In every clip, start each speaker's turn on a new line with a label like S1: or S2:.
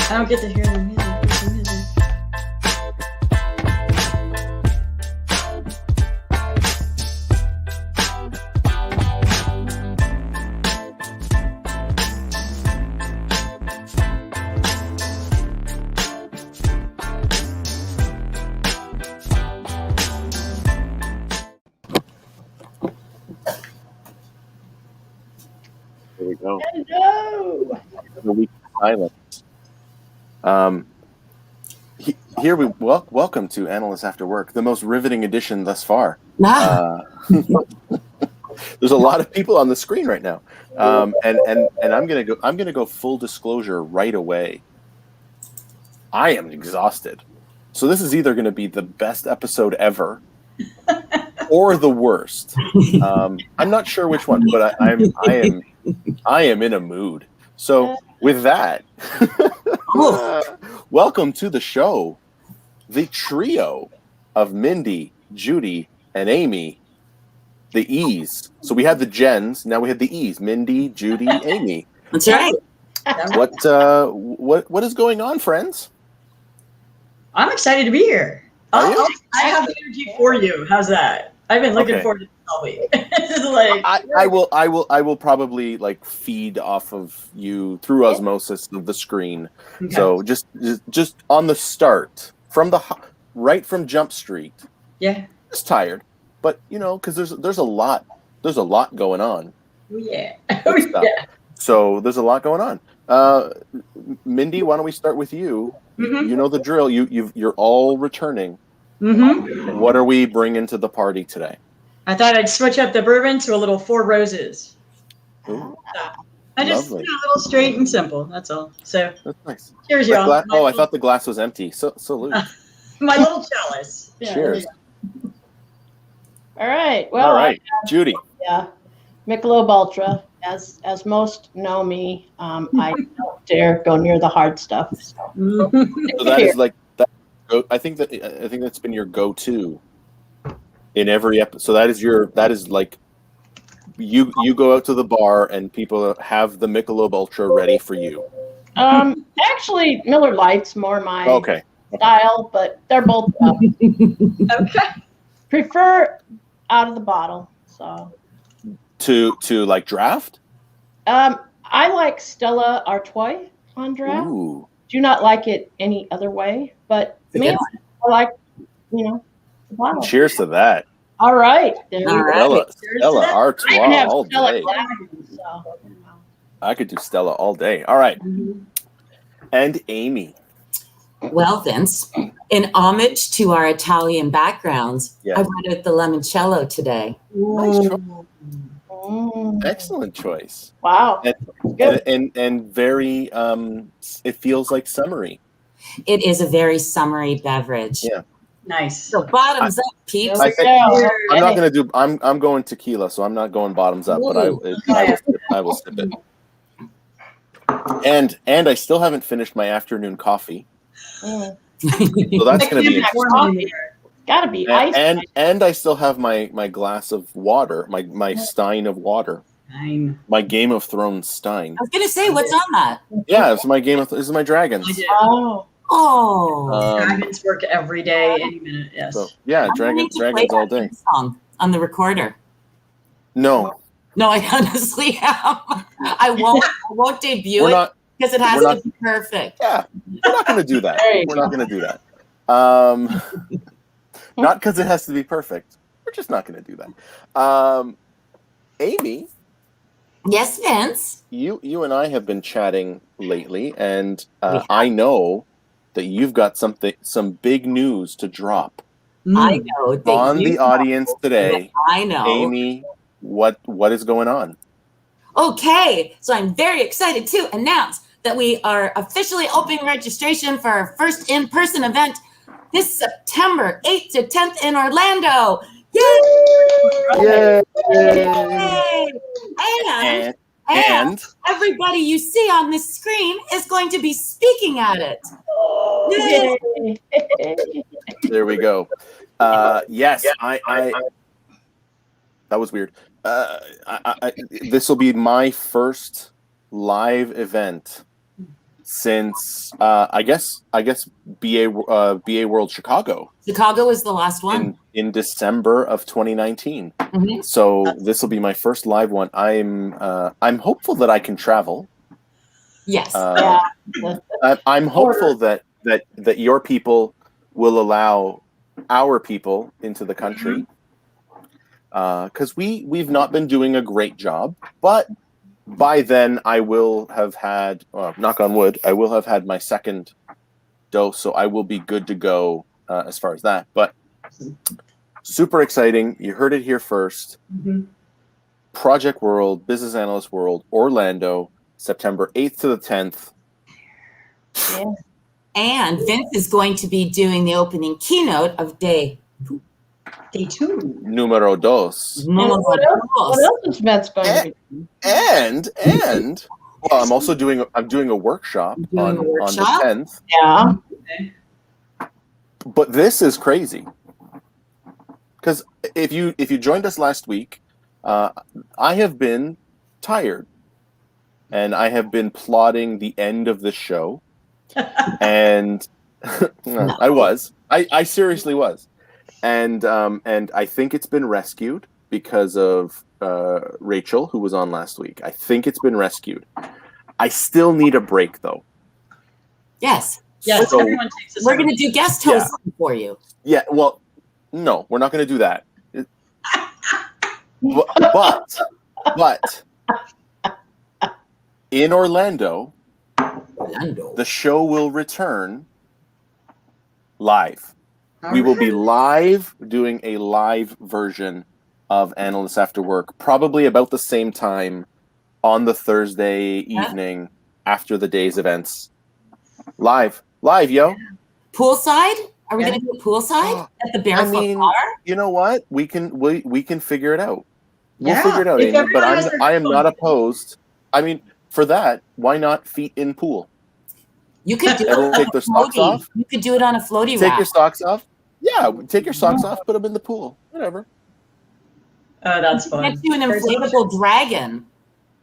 S1: I don't get to hear the music.
S2: There we go.
S1: Hello.
S2: A week of silence. Here we welcome to Analysts After Work, the most riveting edition thus far. There's a lot of people on the screen right now, and I'm gonna go full disclosure right away. I am exhausted, so this is either going to be the best episode ever or the worst. I'm not sure which one, but I am in a mood. So with that, welcome to the show, the trio of Mindy, Judy, and Amy, the E's. So we had the Jens, now we have the E's: Mindy, Judy, Amy.
S3: That's right.
S2: What is going on, friends?
S1: I'm excited to be here. I have the energy for you. How's that? I've been looking forward to this all week. Like,
S2: I will probably like feed off of you through osmosis of the screen. Okay. So just on the start from right from Jump Street.
S1: Yeah.
S2: Just tired, but you know, because there's a lot going on.
S1: Oh yeah.
S2: So there's a lot going on. Mindy, why don't we start with you? Mm-hmm. You know the drill. You're all returning. Mm-hmm. What are we bringing to the party today?
S1: I thought I'd switch up the bourbon to a little Four Roses.
S2: Ooh,
S1: I just a little straight and simple. That's all. So
S2: that's nice.
S1: Cheers, y'all.
S2: I thought the glass was empty. So salute.
S1: My little chalice.
S2: Yeah, cheers.
S4: All right. Well,
S2: all right, Judy.
S4: Yeah, Michelob Ultra. As most know me, I don't dare go near the hard stuff. So
S2: that is like that. I think that's been your go-to in every episode. So that is like you go out to the bar and people have the Michelob Ultra ready for you.
S4: Actually, Miller Lite's more my style, but they're both
S1: okay.
S4: Prefer out of the bottle. So
S2: to like draft.
S4: I like Stella Artois on draft.
S2: Ooh.
S4: Do not like it any other way, but me, I like, the bottle.
S2: Cheers to that.
S4: All right.
S2: Stella Artois all day.
S4: So.
S2: I could do Stella all day. All right. Mm-hmm. And Amy.
S3: Well, Vince, in homage to our Italian backgrounds, I went with the limoncello today.
S2: Nice choice. Excellent choice.
S4: Wow.
S2: And very it feels like summery.
S3: It is a very summery beverage.
S2: Yeah.
S1: Nice.
S3: So bottoms up, peeps.
S2: I'm not gonna do I'm going tequila, so I'm not going bottoms up, but I will sip it. And I still haven't finished my afternoon coffee. So that's gonna be interesting.
S4: Gotta be ice.
S2: And I still have my glass of water, my stein of water. My Game of Thrones stein.
S3: I was gonna say, what's on that?
S2: Yeah, it's my this is my dragons.
S1: Dragons work every day, any minute. Yes. So,
S2: yeah, dragons all day.
S3: Song on the recorder.
S2: No,
S3: I honestly am. I won't debut it because it has to be perfect.
S2: Yeah, we're not going to do that. We're not going to do that. Not because it has to be perfect. We're just not going to do that. Amy.
S3: Yes, Vince.
S2: You and I have been chatting lately, and I know that you've got some big news to drop.
S3: I know
S2: on the audience today.
S3: I know,
S2: Amy. What is going on?
S3: Okay, so I'm very excited to announce that we are officially opening registration for our first in-person event this September 8th to 10th in Orlando. Yay! Yay! And everybody you see on this screen is going to be speaking at it.
S2: There we go. Yes, I that was weird. This will be my first live event since I guess BA World Chicago.
S3: Chicago is the last one
S2: in December of 2019.
S3: Mhm.
S2: So this will be my first live one. I'm hopeful that I can travel.
S3: Yes.
S2: I'm hopeful that your people will allow our people into the country, because we've not been doing a great job, but by then I will have had, knock on wood, I will have had my second dose, so I will be good to go as far as that. But super exciting. You heard it here first. Project World, Business Analyst World, Orlando, September 8th to the 10th.
S4: Yeah.
S3: And Vince is going to be doing the opening keynote of day 2.
S2: Numero dos.
S4: What else is Vince going to be?
S2: And well, I'm doing a workshop on the 10th.
S4: Yeah.
S2: But this is crazy. Because if you joined us last week, I have been tired. And I have been plotting the end of the show. And I seriously was. And I think it's been rescued because of Rachel, who was on last week. I think it's been rescued. I still need a break, though.
S3: Yes.
S1: Yes,
S2: So,
S1: everyone takes a
S3: We're going to do guest hosting for you.
S2: Yeah, well, no, we're not going to do that. But in Orlando, the show will return live. We will be live, doing a live version of Analysts After Work, probably about the same time on the Thursday evening after the day's events. Live, yo.
S3: Poolside? Are we going to do a poolside at the Barefoot Bar?
S2: You know what? We can figure it out. We'll figure it out, Amy. But I am not opposed. I mean, for that, why not feet in pool?
S3: You could do it
S2: Everyone
S3: on
S2: take
S3: a
S2: their socks
S3: floaty.
S2: off?
S3: You could do it on a floaty
S2: Take
S3: raft.
S2: your socks off? Yeah, take your socks off, put them in the pool. Whatever.
S1: Oh, that's fun.
S3: Get you an inflatable dragon,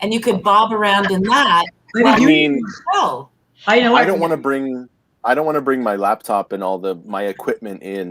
S3: and you could bob around in that.
S2: I mean,
S1: I know.
S2: I don't want to bring my laptop and all my equipment in.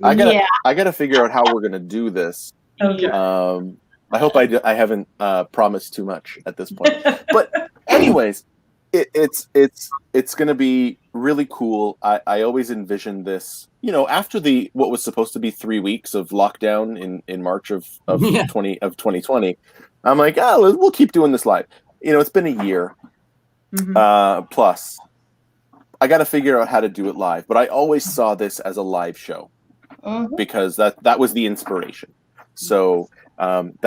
S2: I gotta figure out how we're gonna do this.
S1: Okay.
S2: I hope I haven't promised too much at this point. But anyways, it's gonna be really cool. I always envisioned this, after what was supposed to be 3 weeks of lockdown in March of 2020. I'm like, we'll keep doing this live. It's been a year plus. I got to figure out how to do it live, but I always saw this as a live show because that was the inspiration. So and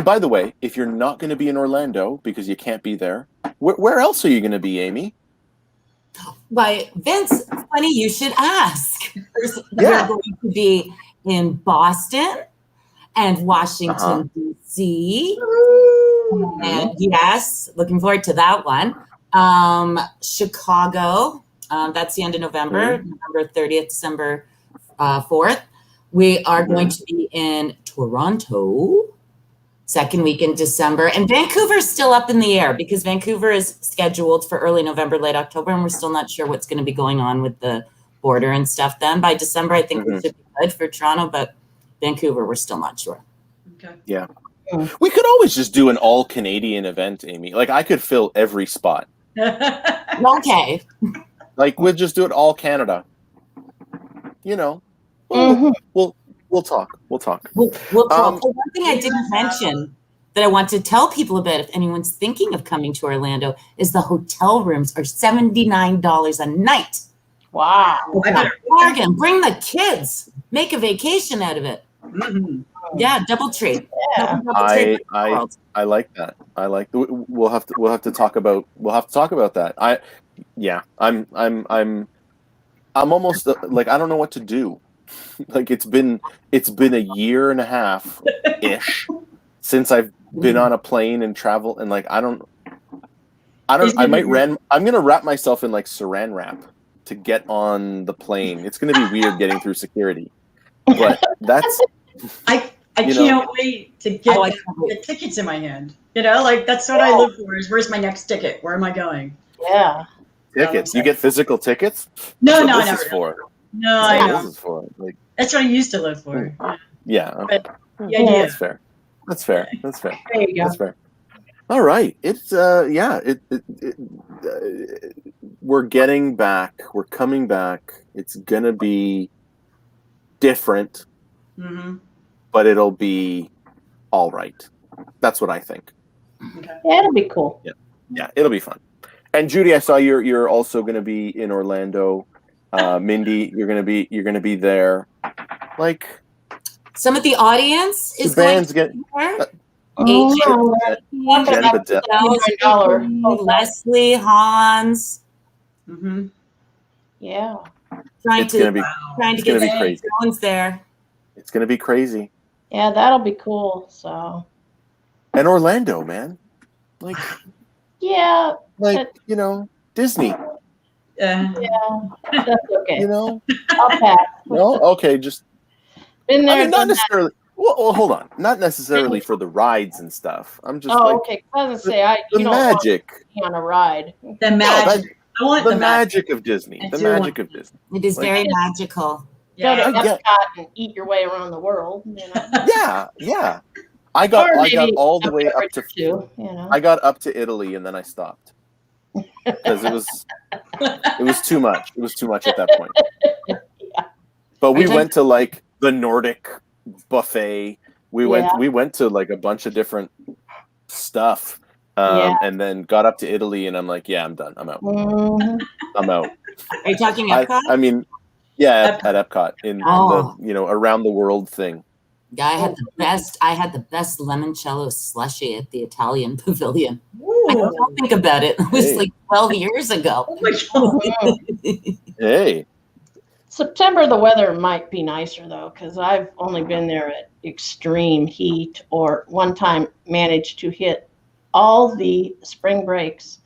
S2: by the way, if you're not going to be in Orlando because you can't be there, where else are you going to be, Amy?
S3: Why, Vince, funny you should ask. We're going to be in Boston and Washington, D.C. And yes, looking forward to that one. Chicago, that's the end of November, November 30th, December 4th. We are going to be in Toronto, second week in December. And Vancouver's still up in the air because Vancouver is scheduled for early November, late October, and we're still not sure what's going to be going on with the border and stuff then. By December, I think we should be good for Toronto, but Vancouver, we're still not sure.
S1: Okay.
S2: Yeah. We could always just do an all-Canadian event, Amy. Like, I could fill every spot.
S3: Okay.
S2: Like, we'll just do it all Canada. We'll talk. We'll talk.
S3: We'll talk. One thing I didn't mention that I want to tell people about if anyone's thinking of coming to Orlando is the hotel rooms are $79 a night.
S4: Wow.
S3: Bargain. Bring the kids. Make a vacation out of it. Yeah, double trade.
S4: Yeah.
S2: I like that. We'll have to talk about that. I'm almost like I don't know what to do. Like it's been a year and a half ish since I've been on a plane and travel, and like I'm gonna wrap myself in like saran wrap to get on the plane. It's gonna be weird getting through security, but that's
S1: I can't wait to get the tickets in my hand. Like that's what I live for. Is where's my next ticket? Where am I going?
S4: Yeah.
S2: Tickets. You get physical tickets?
S1: No,
S2: That's what
S1: no,
S2: this is for.
S1: No,
S2: That's
S1: I
S2: what
S1: know.
S2: this is for. Like,
S1: that's what I used to live for.
S2: yeah. Okay.
S1: But the idea.
S2: That's fair. That's fair. That's fair.
S4: There you go.
S2: That's fair. All right. It's we're getting back. We're coming back. It's gonna be different, but it'll be all right. That's what I think.
S1: Okay.
S4: Yeah, it'll be cool.
S2: Yeah, it'll be fun. And Judy, I saw you're also gonna be in Orlando. Mindy, you're gonna be there. Like
S3: some of the audience is going to be there. Leslie, Hans.
S4: Yeah.
S3: Trying to get
S2: crazy.
S3: Jones there.
S2: It's gonna be crazy.
S4: Yeah, that'll be cool. So.
S2: And Orlando, man. Like.
S4: Yeah.
S2: Like Disney.
S4: Yeah, that's okay. I'll pass.
S2: No, okay, just.
S4: Been there.
S2: Not necessarily. Well, hold on. Not necessarily for the rides and stuff. I'm just
S4: okay. I was gonna say
S2: the magic
S4: want to be on a ride.
S1: The magic. I want
S2: the magic of Disney. The magic of Disney.
S3: It is very magical.
S4: Go to Epcot and eat your way around the world.
S2: Yeah. I got all the way up to
S4: two.
S2: I got up to Italy and then I stopped because it was too much. It was too much at that point.
S4: Yeah.
S2: But we went to like the Nordic buffet. We went to like a bunch of different stuff. And then got up to Italy and I'm like, yeah, I'm done. I'm out. I'm out.
S3: Are you talking Epcot?
S2: I mean, yeah, at Epcot in the around the world thing.
S3: Yeah, I had the best limoncello slushy at the Italian pavilion.
S1: Ooh.
S3: I don't think about it. It was like 12 years ago.
S1: Oh my God.
S2: Hey.
S4: September, the weather might be nicer though, because I've only been there at extreme heat, or one time managed to hit all the spring breaks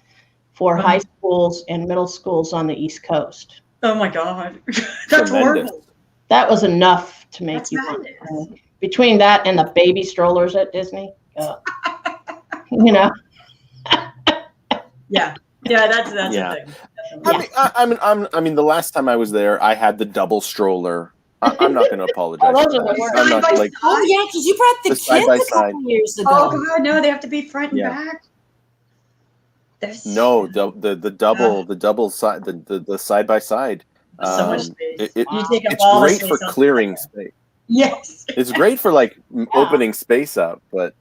S4: for high schools and middle schools on the East Coast.
S1: Oh my God. That's horrible. That
S4: was enough to make you want. Between that and the baby strollers at Disney,
S1: Yeah, that's the thing.
S2: I mean, the last time I was there, I had the double stroller. I'm not going to apologize.
S4: Those are the worst.
S2: I'm not like.
S3: Oh yeah, because you brought the kids a couple years ago.
S1: Oh God, no, they have to be front and back.
S2: No, the double side, the side by side.
S1: So much space.
S2: It's great for clearing space.
S1: Yes,
S2: it's great for like opening space up, but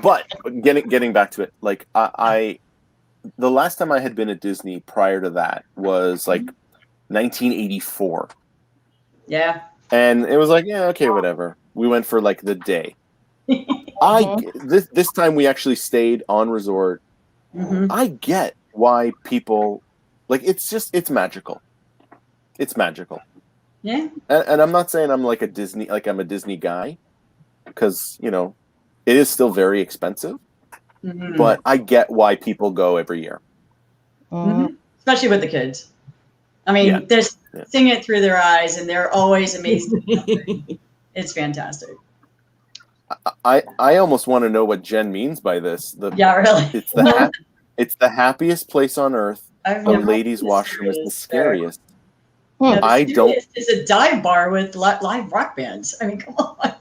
S2: but getting back to it, like I the last time I had been at Disney prior to that was like 1984.
S1: Yeah,
S2: and it was like, yeah, okay, whatever. We went for like the day. This time we actually stayed on resort. I get why people like it's magical. It's magical.
S1: Yeah.
S2: And I'm not saying I'm like I'm a Disney guy, because it is still very expensive. But I get why people go every year.
S1: Especially with the kids. I mean, they're seeing it through their eyes, and they're always amazed. It's fantastic.
S2: I almost want to know what Jen means by this.
S1: Really.
S2: It's the happiest place on earth. The ladies' washroom is the scariest. I don't.
S1: It's a dive bar with live rock bands. I mean, come on.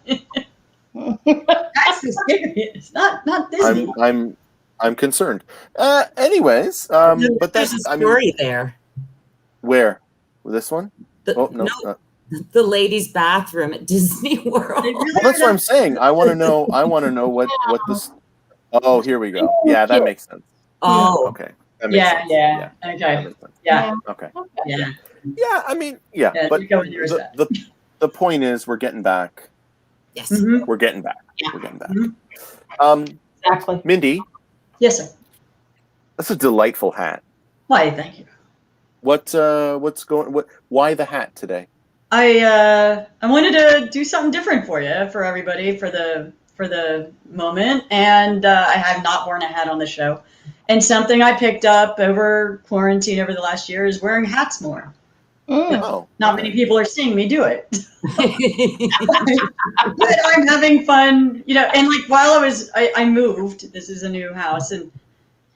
S1: That's the scariest. It's not Disney.
S2: I'm concerned. Anyways, but
S3: there's a story there.
S2: Where? This one?
S3: No. The ladies' bathroom at Disney World.
S2: Well, that's what I'm saying. I want to know what this. Oh, here we go. Yeah, that makes sense.
S3: Oh,
S2: okay. That makes sense.
S1: Yeah. Okay. Yeah.
S2: Okay.
S1: Yeah.
S2: Yeah, I mean, but the point is, we're getting back.
S3: Yes.
S2: We're getting back. We're getting back.
S4: Exactly.
S2: Mindy.
S1: Yes, sir.
S2: That's a delightful hat.
S1: Why? Thank you.
S2: What's going? Why the hat today?
S1: I wanted to do something different for everybody, for the moment, and I have not worn a hat on the show. And something I picked up over quarantine over the last year is wearing hats more.
S2: Oh,
S1: Not many people are seeing me do it. But I'm having fun, and like while I moved, this is a new house, and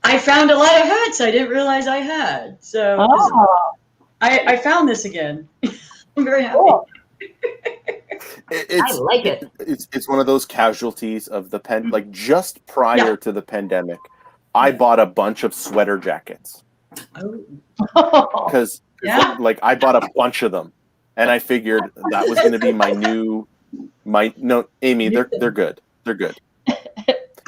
S1: I found a lot of hats I didn't realize I had. So I found this again. I'm very happy.
S4: Cool.
S3: I like it.
S2: It's one of those casualties of the like just prior to the pandemic, I bought a bunch of sweater jackets. Because like I bought a bunch of them, and I figured that was going to be Amy, they're good. They're good.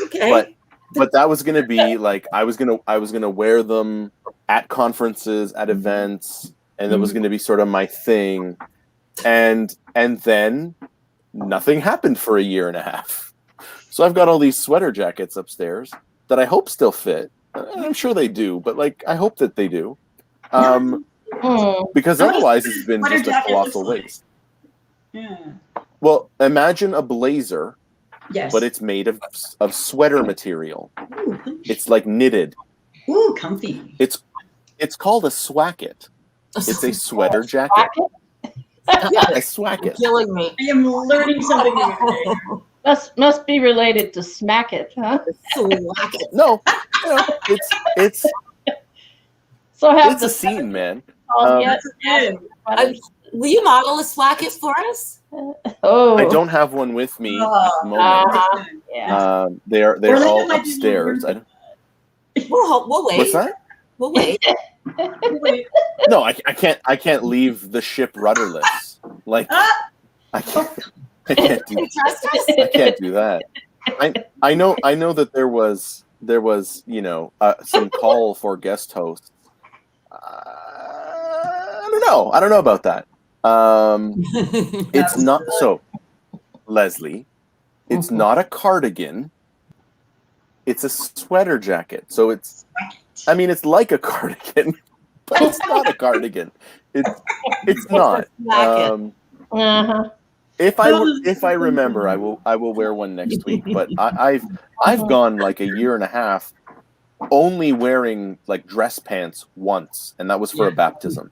S3: Okay.
S2: But that was going to be like I was going to wear them at conferences, at events, and it was going to be sort of my thing. And then nothing happened for a year and a half. So I've got all these sweater jackets upstairs that I hope still fit. I'm sure they do, but like I hope that they do. Because otherwise it's been just a colossal waste.
S1: Yeah.
S2: Well, imagine a blazer,
S1: Yes.
S2: but it's made of sweater material. It's like knitted.
S1: Ooh, comfy.
S2: It's called a swacket. It's a sweater jacket. Yeah, a swacket.
S3: You're killing me.
S1: I am learning something new today.
S4: Must be related to smack it, huh?
S3: Swacket.
S2: No, it's
S4: So have
S2: it's a scene, man.
S3: Will you model a swacket for us?
S4: Oh,
S2: I don't have one with me at the moment.
S4: yeah.
S2: They're all upstairs.
S3: We'll wait.
S2: What's that?
S3: We'll wait.
S2: No, I can't leave the ship rudderless. Like I can't do that. I know that there was some call for guest hosts. I don't know about that. It's not so, Leslie. It's not a cardigan. It's a sweater jacket. So it's like a cardigan, but it's not a cardigan. It's not. If I remember, I will wear one next week. But I've gone like a year and a half only wearing like dress pants once, and that was for a baptism.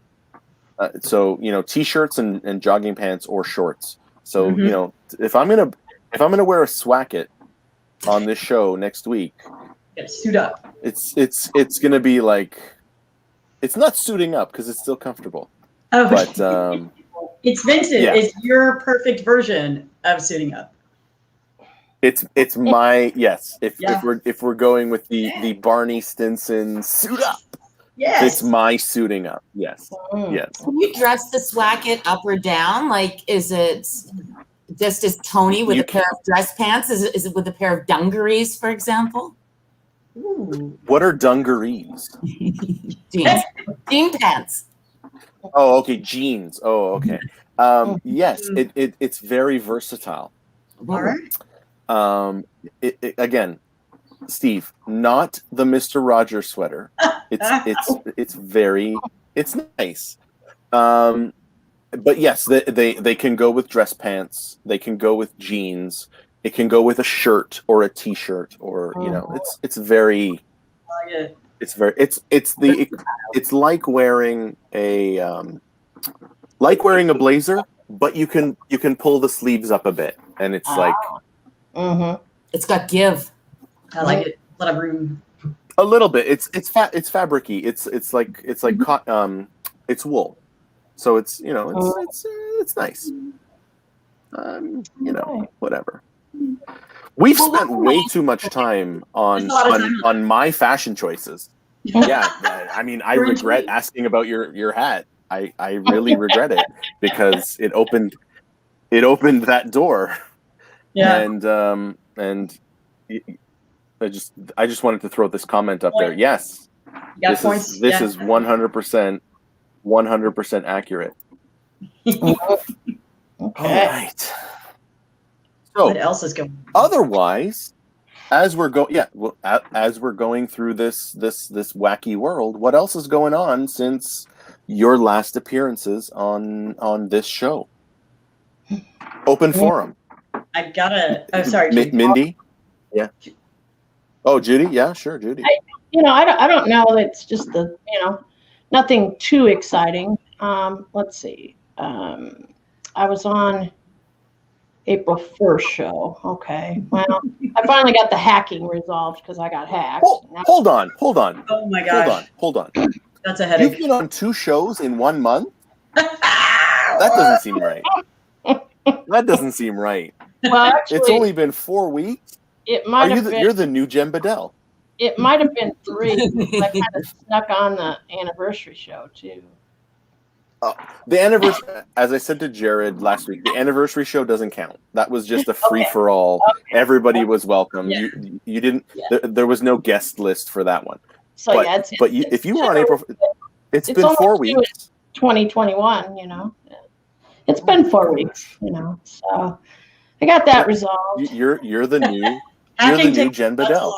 S2: So t-shirts and jogging pants or shorts. So if I'm gonna wear a swacket on this show next week,
S1: suit up.
S2: It's gonna be like, it's not suiting up because it's still comfortable.
S1: Oh,
S2: but
S1: it's Vincent.
S2: Yeah.
S1: It's your perfect version of suiting up.
S2: It's my yes. If we're going with the Barney Stinson suit up,
S1: yes,
S2: it's my suiting up. Yes, yes.
S3: Can you dress the swacket up or down? Like, is it just as Tony with a pair of dress pants? Is it with a pair of dungarees, for example?
S1: Ooh.
S2: What are dungarees?
S3: Jean pants.
S2: Oh, okay, jeans. Oh, okay. Yes, it's very versatile.
S1: All right.
S2: Again, Steve, not the Mr. Rogers sweater. It's nice. But yes, they can go with dress pants. They can go with jeans. It can go with a shirt or a t-shirt, or it's like wearing a blazer, but you can pull the sleeves up a bit, and it's like
S3: it's got give.
S1: I like it. A lot of room.
S2: A little bit. It's fabricy. It's like cotton. It's wool, so it's nice. Whatever. We've spent way too much time on my fashion choice. Yeah, I mean, I regret asking about your hat. I really regret it because it opened that door.
S1: Yeah.
S2: And I just wanted to throw this comment up there. Yes, this is 100% accurate.
S1: Okay.
S2: All right. So
S1: What else is going on?
S2: Otherwise, as we're going through this wacky world, what else is going on since your last appearances on this show? Open forum.
S1: I gotta. Oh, sorry,
S2: Mindy. Yeah. Oh, Judy. Yeah, sure, Judy.
S4: I don't know. It's just nothing too exciting. let's see. I was on April 1st show. Okay. Well, I finally got the hacking resolved because I got hacked.
S2: Hold on.
S1: Oh my gosh.
S2: Hold on.
S1: That's a headache.
S2: You've been on 2 shows in 1 month? That doesn't seem right. That doesn't seem right.
S4: Well, actually,
S2: It's only been 4 weeks.
S4: It might have been.
S2: You're the new Jem Bedell.
S4: It might have been 3. I kind of snuck on the anniversary show too.
S2: The anniversary, as I said to Jared last week, the anniversary show doesn't count. That was just a free for all. Okay. Everybody was welcome. Yeah. You didn't. Yeah. There was no guest list for that one.
S4: So
S2: but, if you were on April, it's been 4 weeks.
S4: 2021. It's been 4 weeks. So I got that resolved.
S2: You're the new Jen Bedell.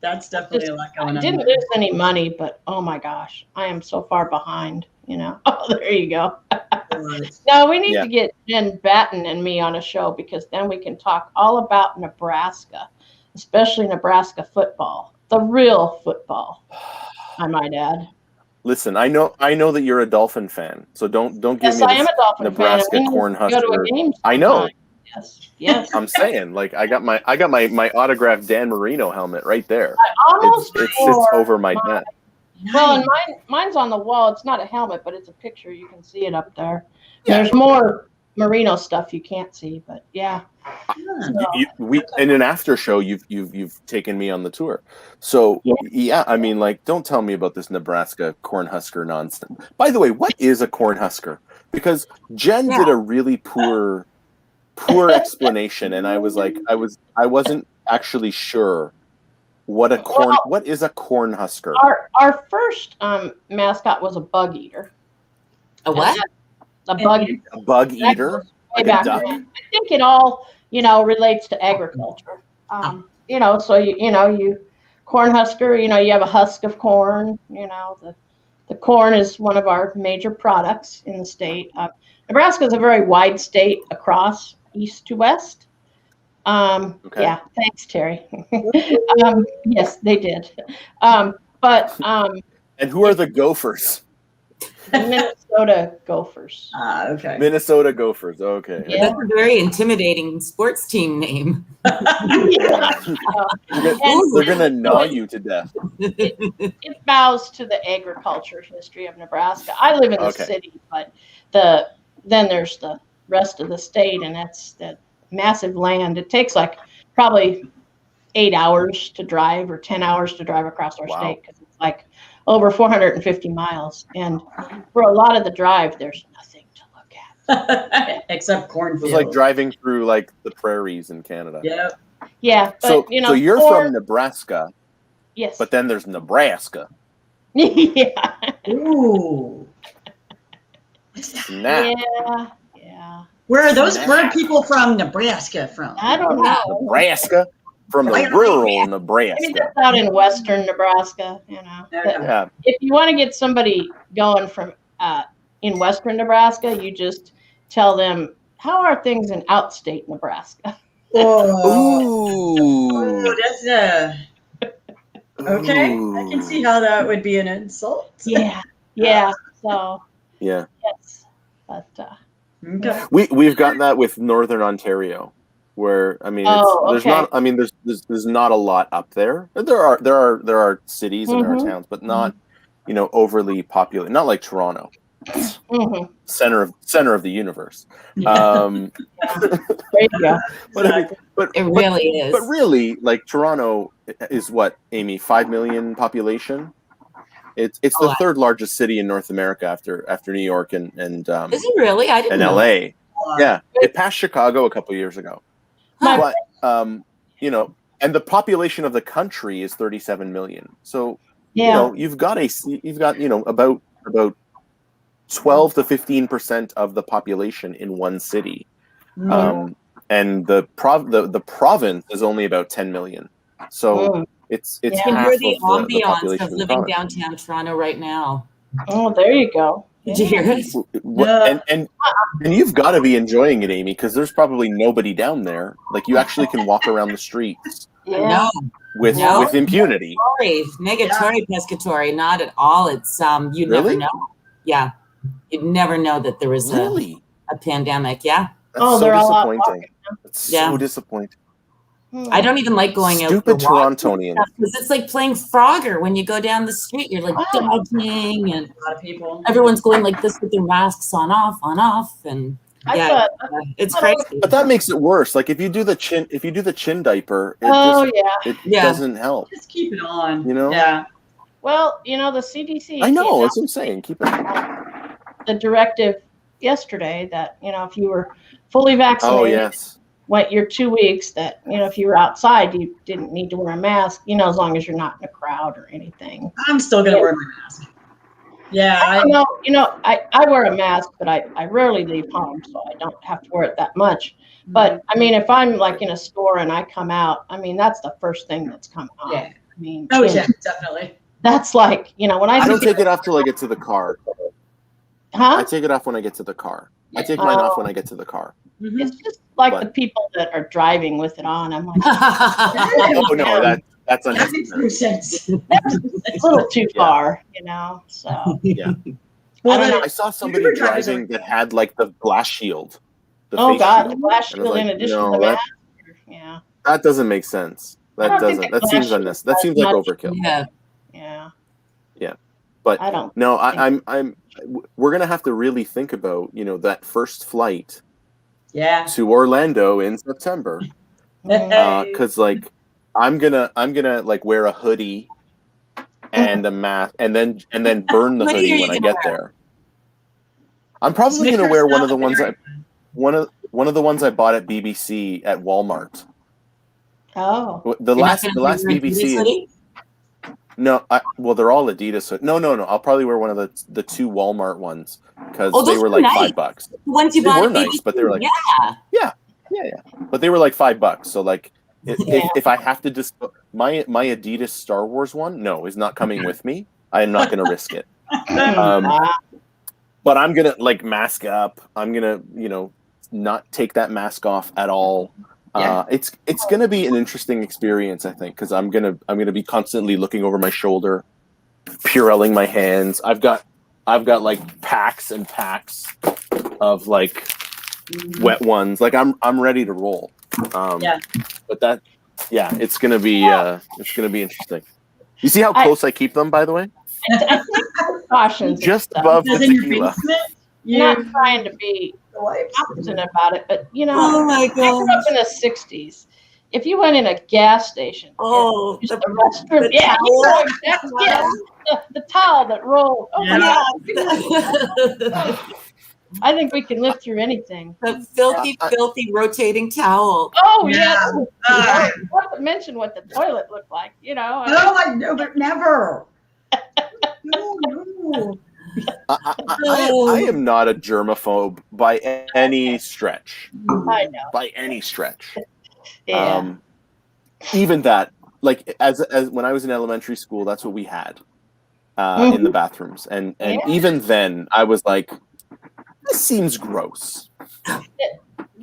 S1: That's definitely a lot going on.
S4: I didn't lose any money, but oh my gosh, I am so far behind. Oh, there you go. No, we need to get Jen Batten and me on a show because then we can talk all about Nebraska, especially Nebraska football, the real football, I might add.
S2: Listen, I know that you're a Dolphin fan, so don't give me
S4: I am a Dolphin
S2: Nebraska
S4: fan.
S2: Cornhusker. I know.
S4: Yes.
S2: I'm saying, like, I got my autographed Dan Marino helmet right there. It sits over my desk.
S4: Well, and mine's on the wall. It's not a helmet, but it's a picture. You can see it up there. Yeah. There's more Marino stuff you can't see, but yeah.
S2: We in an after show, you've taken me on the tour. So yeah, I mean, like, don't tell me about this Nebraska Cornhusker nonsense. By the way, what is a Cornhusker? Because Jen did a really poor explanation, and I was like, I wasn't actually sure. What is a Cornhusker?
S4: Our first mascot was a bug eater.
S3: A what?
S4: A bug eater.
S2: A bug eater? Like a duck?
S4: I think it all, relates to agriculture. So you Cornhusker, you have a husk of corn, the corn is one of our major products in the state. Nebraska is a very wide state across east to west.
S2: Okay.
S4: Yeah, thanks, Terry. Yes, they did. And
S2: who are the Gophers?
S4: Minnesota Gophers.
S1: Okay.
S2: Minnesota Gophers. Okay.
S3: Yeah. That's a very intimidating sports team name.
S2: They're gonna gnaw you to death.
S4: It bows to the agriculture history of Nebraska. I live in the city, but then there's the rest of the state, and that's that massive land. It takes like probably 8 hours to drive or 10 hours to drive across our state because it's like over 450 miles. And for a lot of the drive, there's nothing to look at.
S1: Except cornfields.
S2: It's like driving through like the prairies in Canada.
S1: Yep.
S4: Yeah. But,
S2: so you're from Nebraska.
S4: Yes.
S2: But then there's Nebraska.
S4: Yeah.
S1: Ooh.
S2: Snap.
S4: Yeah.
S1: Where are people from Nebraska from?
S4: I don't know.
S2: Nebraska? From the rural Nebraska.
S4: Maybe that's out in western Nebraska,
S2: Yeah.
S4: If you want to get somebody going from in western Nebraska, you just tell them, how are things in outstate Nebraska?
S2: Ooh.
S1: That's okay.
S2: Ooh.
S1: I can see how that would be an insult.
S4: Yeah. So
S2: yeah.
S4: Yes. But
S1: okay.
S2: We've got that with Northern Ontario, where there's not a lot up there. There are cities and there are towns, but not overly populated. Not like Toronto, center of the universe.
S4: There you go.
S2: But
S3: it really is.
S2: But really, like, Toronto is what, Amy, 5 million population. It's the third largest city in North America after New York and
S3: is it really? I didn't know.
S2: LA. Yeah, it passed Chicago a couple years ago. But and the population of the country is 37 million. So you've got about 12 to 15% of the population in one city, and the province is only about 10 million. So. It's half
S3: hear the
S2: of the
S3: ambiance of living downtown Toronto right now.
S4: Oh, there you go.
S3: Did you hear it?
S2: And you've got to be enjoying it, Amy, because there's probably nobody down there. Like, you actually can walk around the streets with impunity.
S3: Negatory pescatory, not at all. It's you never know. Yeah. you'd never know that there was
S2: Really?
S3: a pandemic. Yeah.
S2: That's
S4: Oh,
S2: so
S4: they're all out
S2: disappointing.
S4: walking.
S2: It's
S3: Yeah.
S2: so disappointing.
S3: I don't even like going out.
S2: Stupid Torontonians.
S3: Because it's like playing Frogger when you go down the street. You're like dodging, and
S1: A lot of people.
S3: everyone's going like this with their masks on off, and yeah, it's crazy.
S2: But that makes it worse. Like if you do the chin diaper, it doesn't help.
S1: Just keep it on.
S2: You know?
S1: Yeah.
S4: Well, the CDC.
S2: I know. That's what I'm saying. Keep it
S4: on. The directive yesterday that if you were fully vaccinated.
S2: Oh yes.
S4: Went your 2 weeks that if you were outside you didn't need to wear a mask as long as you're not in a crowd or anything.
S1: I'm still gonna wear my mask. Yeah,
S4: I wear a mask, but I rarely leave home, so I don't have to wear it that much. But I mean, if I'm like in a store and I come out, I mean that's the first thing that's coming on.
S1: Yeah.
S4: I mean,
S1: yeah, definitely.
S4: That's like when
S2: I don't take it off till I get to the car.
S4: Huh?
S2: I take it off when I get to the car. I take mine off when I get to the car.
S4: It's just like the people that are driving with it on. I'm like,
S2: oh no, that's unnecessary.
S4: It's a little too far, So
S2: yeah.
S1: Well,
S2: I saw somebody driving that had like the glass shield. The
S4: the glass shield in addition to the mask. Yeah.
S2: That doesn't make sense. That doesn't. That seems unnecessary. That seems like overkill.
S4: Yeah.
S2: Yeah. But
S4: I don't.
S2: No, I'm. We're gonna have to really think about that first flight.
S1: Yeah.
S2: To Orlando in September, because like I'm gonna like wear a hoodie and a mask, and then burn the hoodie when I get there. I'm probably gonna wear one of the ones one of the ones I bought at BBC at Walmart.
S4: Oh,
S2: the last BBC. No, well, they're all Adidas. No. I'll probably wear one of the 2 Walmart ones because they were like $5.
S3: The ones you bought
S2: were nice, but they were like yeah. But they were like $5. So like, if I have to my Adidas Star Wars one, is not coming with me. I am not going to risk it. But I'm gonna like mask up. I'm gonna not take that mask off at all. It's gonna be an interesting experience, I think, because I'm gonna be constantly looking over my shoulder, Purelling my hands. I've got like packs and packs of like wet ones. Like I'm ready to roll. But it's gonna be interesting. You see how close I keep them, by the way?
S4: Cautions.
S2: Just above the tequila.
S4: You're not trying to be opposite about it, but
S3: oh my God,
S4: I grew up in the '60s. If you went in a gas station,
S3: the
S4: restroom, the towel that rolled. I think we can live through anything.
S3: The filthy rotating towel.
S4: Oh yeah. Not to mention what the toilet looked like.
S1: No, I know, but never. No.
S2: I am not a germaphobe by any stretch.
S4: I know.
S2: By any stretch.
S4: Yeah.
S2: Even that, like as when I was in elementary school, that's what we had in the bathrooms, and even then, I was like, "This seems gross."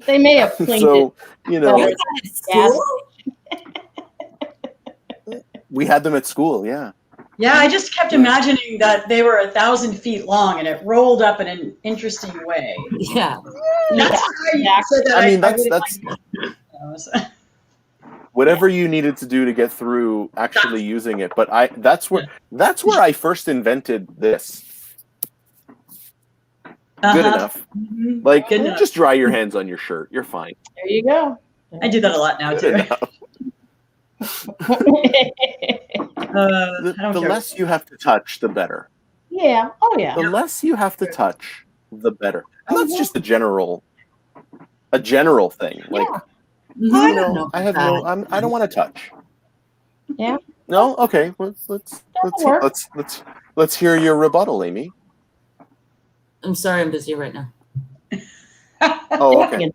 S4: They may have cleaned
S2: it. We had them at school, yeah.
S1: Yeah, I just kept imagining that they were 1,000 feet long and it rolled up in an interesting way.
S3: Yeah.
S2: That's whatever you needed to do to get through actually using it. But that's where I first invented this. Good enough.
S1: Mm-hmm.
S2: Like, just dry your hands on your shirt. You're fine.
S4: There you go.
S1: I do that a lot now too.
S2: The less you have to touch, the better.
S4: Yeah. Oh yeah.
S2: The less you have to touch, the better. And that's just a general thing. Like, I don't want to touch.
S4: Yeah.
S2: No. Okay. Let's hear your rebuttal, Amy.
S3: I'm sorry, I'm busy right now.
S2: Oh, okay.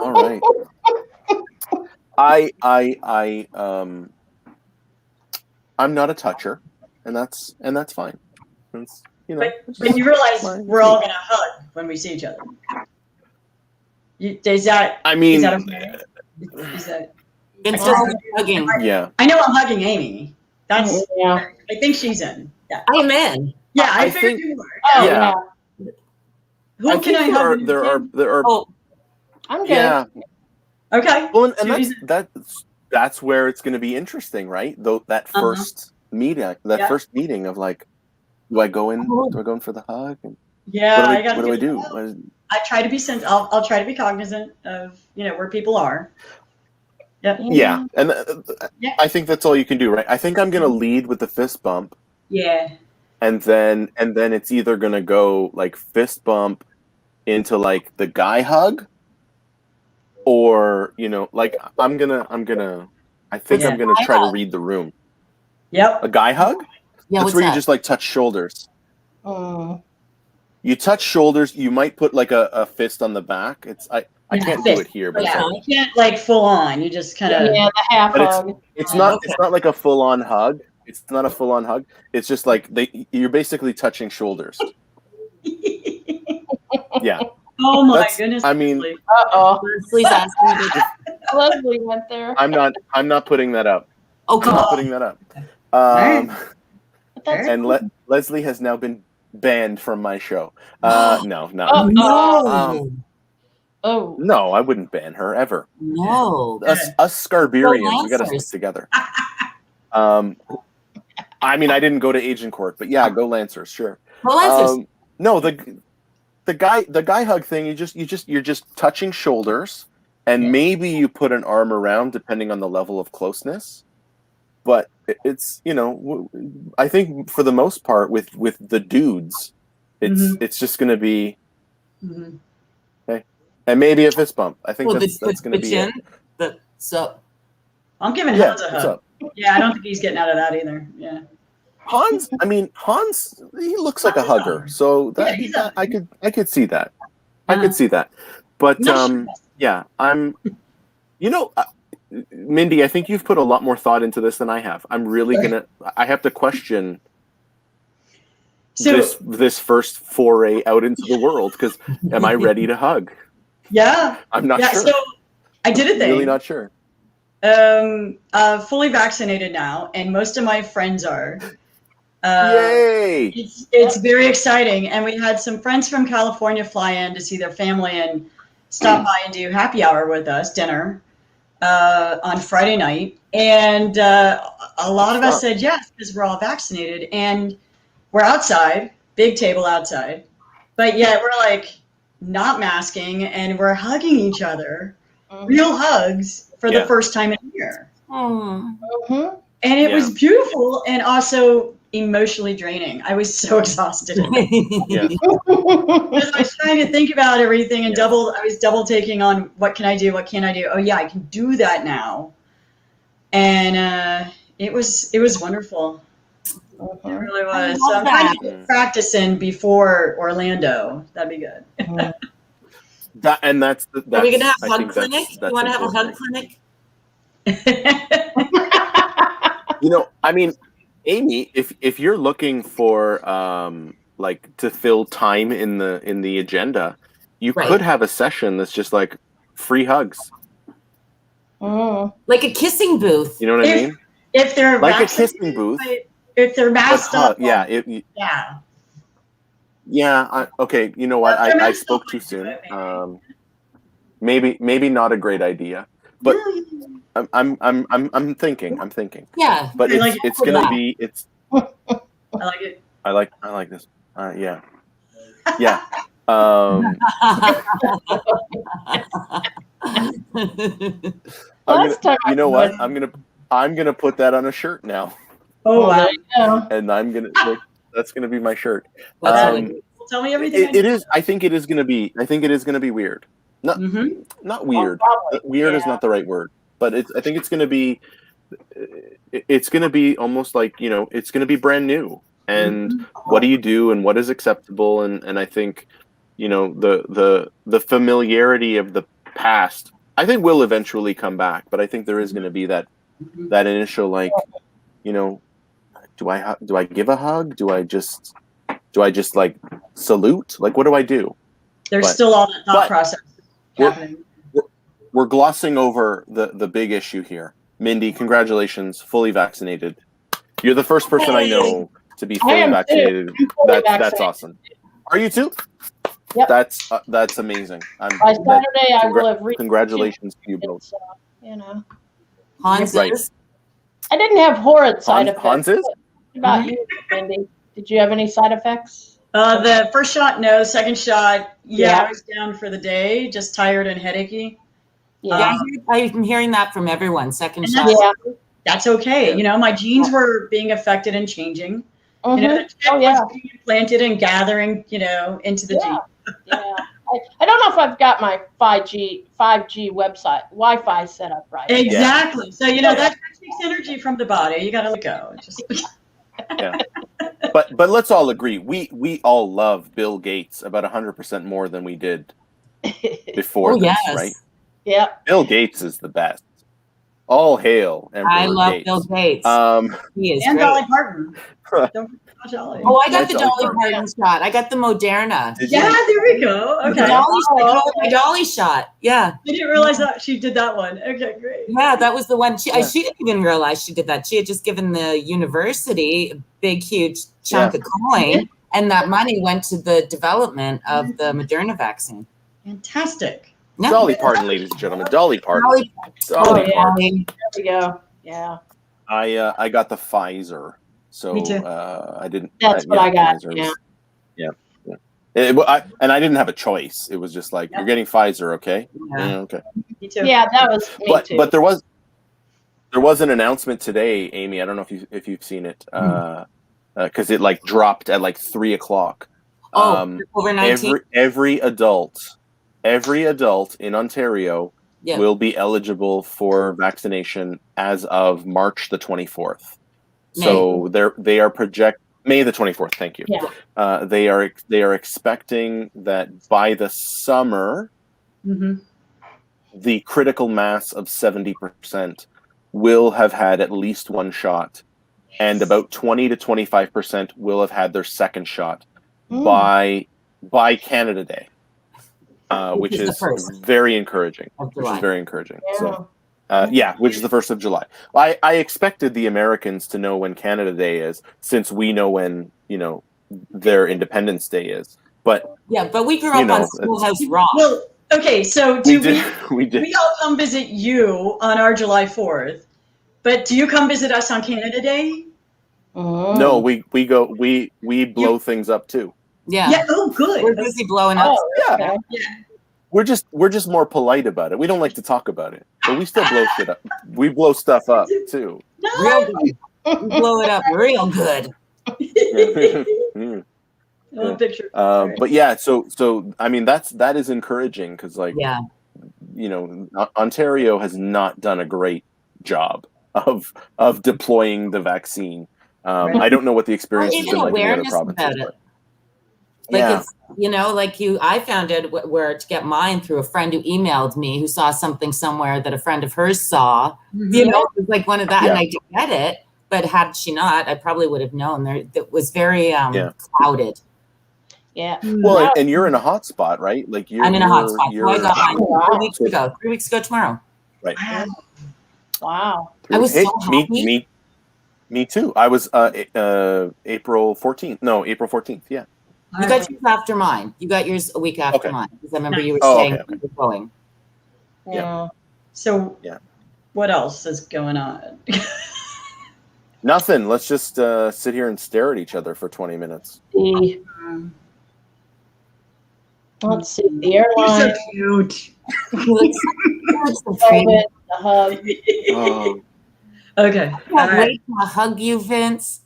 S2: All right. I'm not a toucher, and that's fine. It's,
S1: but you realize we're all gonna hug when we see each other. Is that okay? Is that
S3: Vincent hugging?
S2: Yeah.
S1: I know I'm hugging Amy. That's
S4: I
S1: think she's in. Yeah.
S3: I'm in.
S1: Yeah, I figured
S2: think
S1: you were.
S4: Oh,
S2: yeah.
S4: yeah.
S1: Who can I hug?
S2: there are
S3: Oh,
S4: I'm good.
S2: yeah.
S1: Okay.
S2: Well, and
S1: Judy's-
S2: that's where it's going to be interesting, right? Though that first meeting,
S1: Yeah.
S2: first meeting of like, do I go in for the hug? And
S1: Yeah,
S2: what do I do?
S1: I try to be I'll try to be cognizant of where people are. Yep.
S2: Yeah, and
S1: Yeah.
S2: I think that's all you can do, right? I think I'm going to lead with the fist bump,
S1: Yeah.
S2: and then it's either going to go like fist bump into like the guy hug, or like I'm gonna I think I'm gonna try to read the room.
S1: Yep.
S2: A guy hug?
S3: yeah.
S2: That's
S3: What's
S2: where
S3: that?
S2: you just like touch shoulders.
S4: Mm.
S2: You touch shoulders. You might put like a fist on the back. I can't do it here, but
S1: Yeah, you can't like full on. You just kind of
S4: Yeah, the half hug.
S2: it's not like a full on hug. It's not a full on hug. It's just like you're basically touching shoulders. Yeah.
S1: Oh my goodness.
S2: I mean,
S4: Uh-oh.
S3: Please ask me.
S4: Leslie went there.
S2: I'm not putting that up.
S3: Okay.
S2: I'm not putting that up.
S1: Right.
S2: And Leslie has now been banned from my show. No, no.
S4: Oh. Oh.
S2: No, I wouldn't ban her ever.
S3: No.
S2: Us Scarberians, we got to stick together. I mean, I didn't go to agent court, but yeah, go Lancers, sure.
S3: Go Lancers.
S2: No, the guy hug thing, you're just touching shoulders, and maybe you put an arm around depending on the level of closeness. But it's I think for the most part with the dudes, it's just going to be okay, and maybe a fist bump. I think that's going to be it.
S1: I'm giving Hans a hug. Yeah, I don't think he's getting out of that either. Yeah. Hans,
S2: he looks like a hugger, so that I could see that. I could see that. But yeah, Mindy, I think you've put a lot more thought into this than I have. I'm really I have to question this first foray out into the world, because am I ready to hug?
S1: Yeah.
S2: I'm not sure.
S1: So I did a thing.
S2: Really not sure.
S1: Fully vaccinated now, and most of my friends are.
S2: Yay!
S1: It's very exciting, and we had some friends from California fly in to see their family and stop by and do happy hour with us, dinner, on Friday night. And a lot of us said yes because we're all vaccinated, and we're outside, big table outside, but yet we're like not masking, and we're hugging each other, real hugs for the first time in a year.
S4: Mm-hmm.
S1: And it was beautiful and also emotionally draining. I was so exhausted. Because I was trying to think about everything and I was double taking on what can I do, what can't I do? Oh yeah, I can do that now. And it was wonderful. It really was. So I'm trying to get practicing before Orlando. That'd be good.
S2: That's
S3: Are we gonna have a hug clinic? You want to have a hug clinic?
S2: Amy, if you're looking for like to fill time in the agenda, you could have a session that's just like free hugs,
S3: like a kissing booth.
S2: You know what I mean?
S1: If they're
S2: like a kissing booth,
S1: if they're masked up,
S2: okay. You know what? I spoke too soon. Maybe not a great idea, but. I'm thinking.
S3: Yeah,
S2: but it's gonna be
S1: I like it.
S2: I like this. Yeah. You know what? I'm gonna put that on a shirt now.
S1: Oh wow!
S2: And that's gonna be my shirt.
S1: Tell me everything.
S2: It is. I think it is gonna be weird. Not weird. Weird is not the right word. But I think it's going to be. It's going to be almost like it's going to be brand new. And what do you do, and what is acceptable, and I think, the familiarity of the past, I think will eventually come back. But I think there is going to be that initial do I give a hug? Do I just like salute? Like what do I do?
S1: There's still all that thought process happening.
S2: We're glossing over the big issue here. Mindy, congratulations, fully vaccinated. You're the first person I know to be fully vaccinated. That's awesome. Are you too?
S4: Yep.
S2: That's amazing.
S4: By Saturday, I will have reached.
S2: Congratulations to you both.
S4: You know,
S3: Hans
S2: Right.
S3: is?
S4: I didn't have horrid side effects.
S2: Hans is?
S4: What about you, Cindy? Did you have any side effects?
S1: The first shot, no. Second shot,
S4: Yeah.
S1: I was down for the day, just tired and headachy.
S3: Yeah, I'm hearing that from everyone. Second
S1: And
S3: shot.
S1: that's okay. You know, my genes were being affected and changing. You know, the chip was being implanted and gathering, you know, into the gene.
S4: Yeah. I don't know if I've got my 5G website Wi-Fi set up right.
S1: Exactly. So, you know, that takes energy from the body. You got to let go.
S2: Yeah. But let's all agree, we all love Bill Gates about 100% more than we did before this, right?
S4: Yeah.
S2: Bill Gates is the best. All hail Emperor
S3: I love
S2: Gates.
S3: Bill Gates. He is
S1: and
S3: great.
S1: Dolly Parton. Don't forget Dolly.
S3: Oh, I got the
S2: Dolly
S3: Dolly Parton shot. I got the Moderna.
S1: Yeah, there we go. Okay.
S3: The Dolly, I call it my Dolly shot. Yeah.
S1: I didn't realize that she did that one. Okay, great.
S3: Yeah, that was the one. She didn't even realize she did that. She had just given the university a big, huge chunk of coin, and that money went to the development of the Moderna vaccine.
S1: Fantastic.
S3: Yeah.
S2: Dolly Parton, ladies and gentlemen. Dolly Parton.
S3: Dolly Parton.
S4: There we go. Yeah.
S2: I got the Pfizer. So
S1: Me too.
S2: I didn't.
S4: That's what I got.
S2: Pfizer
S4: Yeah.
S2: And I didn't have a choice. It was just like, you're getting Pfizer, okay?
S3: Yeah.
S2: Okay.
S1: Me too.
S4: Yeah, that was me too.
S2: But there was an announcement today, Amy. I don't know if you've seen it, because it like dropped at like 3:00.
S3: Over 19.
S2: Every adult in Ontario will be eligible for vaccination as of March the 24th. So they are May the 24th. Thank you.
S4: Yeah.
S2: They are expecting that by the summer, the critical mass of 70% will have had at least one shot, and about 20 to 25% will have had their second shot by Canada Day, which is very encouraging. So. Which is the 1st of July. I expected the Americans to know when Canada Day is, since we know when, you know, their Independence Day is. But
S3: we grew up on Schoolhouse Rock.
S1: Well, okay, so
S2: we did.
S1: We all come visit you on our July 4th, but do you come visit us on Canada Day?
S2: No, we blow things up too.
S1: Yeah. Oh, good.
S3: We're busy blowing up.
S2: Yeah. We're just more polite about it. We don't like to talk about it, but we still blow shit up. We blow stuff up too.
S3: Real good. We blow it up real good.
S2: But yeah, so I mean that is encouraging, because you know, Ontario has not done a great job of deploying the vaccine. I don't know what the experience has been like in the other provinces.
S3: It's, you know, I found it where to get mine through a friend who emailed me, who saw something somewhere that a friend of hers saw. You know, it was like one of that, and I did get it. But had she not, I probably would have known. It was very clouded.
S4: Yeah.
S2: Well, and you're in a hot spot, right? Like
S3: I'm in a hot spot. So I got mine 3 weeks ago. 3 weeks ago tomorrow.
S2: Right.
S4: Wow.
S3: I was so happy.
S2: Me too. I was April 14th. No, April 14th. Yeah.
S3: You got yours after mine. You got yours a week after mine, because I remember you were saying you were going.
S4: Yeah.
S1: So what else is going on?
S2: Nothing. Let's just sit here and stare at each other for 20 minutes.
S4: Let's see. The airline.
S1: You're so cute.
S4: The hug.
S1: Okay.
S3: I can't wait to hug you, Vince.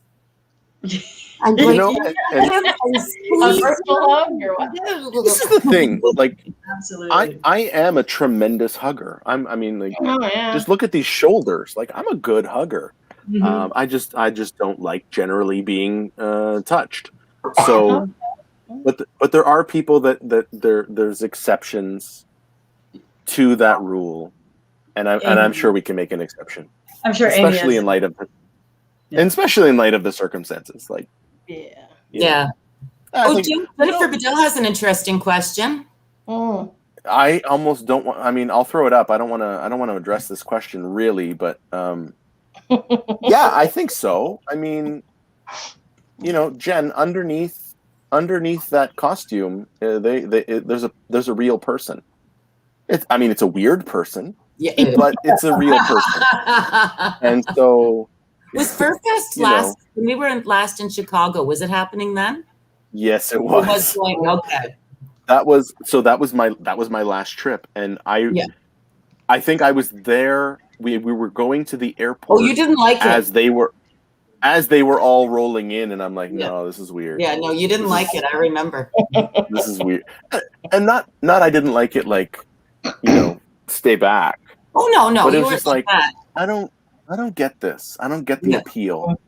S3: I'm
S2: You know,
S4: A virtual hug or what?
S2: this is the thing. Like,
S1: Absolutely.
S2: I am a tremendous hugger. Just look at these shoulders. Like, I'm a good hugger. I just don't like generally being touched. So, but there are people that there's exceptions to that rule, and I'm sure we can make an exception.
S1: I'm sure,
S2: especially in light of the circumstances. Like,
S3: yeah. Jennifer Bedell has an interesting question.
S2: I almost don't want. I mean, I'll throw it up. I don't want to address this question really, but yeah, I think so. I mean, Jen, underneath that costume, there's a real person. It's a weird person, but it's a real person. And so,
S3: was Furfest last? When we were last in Chicago, was it happening then?
S2: Yes, it was.
S3: Okay.
S2: That was my last trip, and I think I was there. We were going to the airport.
S3: Oh, you didn't like it
S2: as they were all rolling in, and I'm like, no, this is weird.
S3: Yeah, no, you didn't like it. I remember.
S2: This is weird, and not I didn't like it. Like, stay back.
S3: Oh no,
S2: but it was just like that. I don't get this. I don't get the appeal.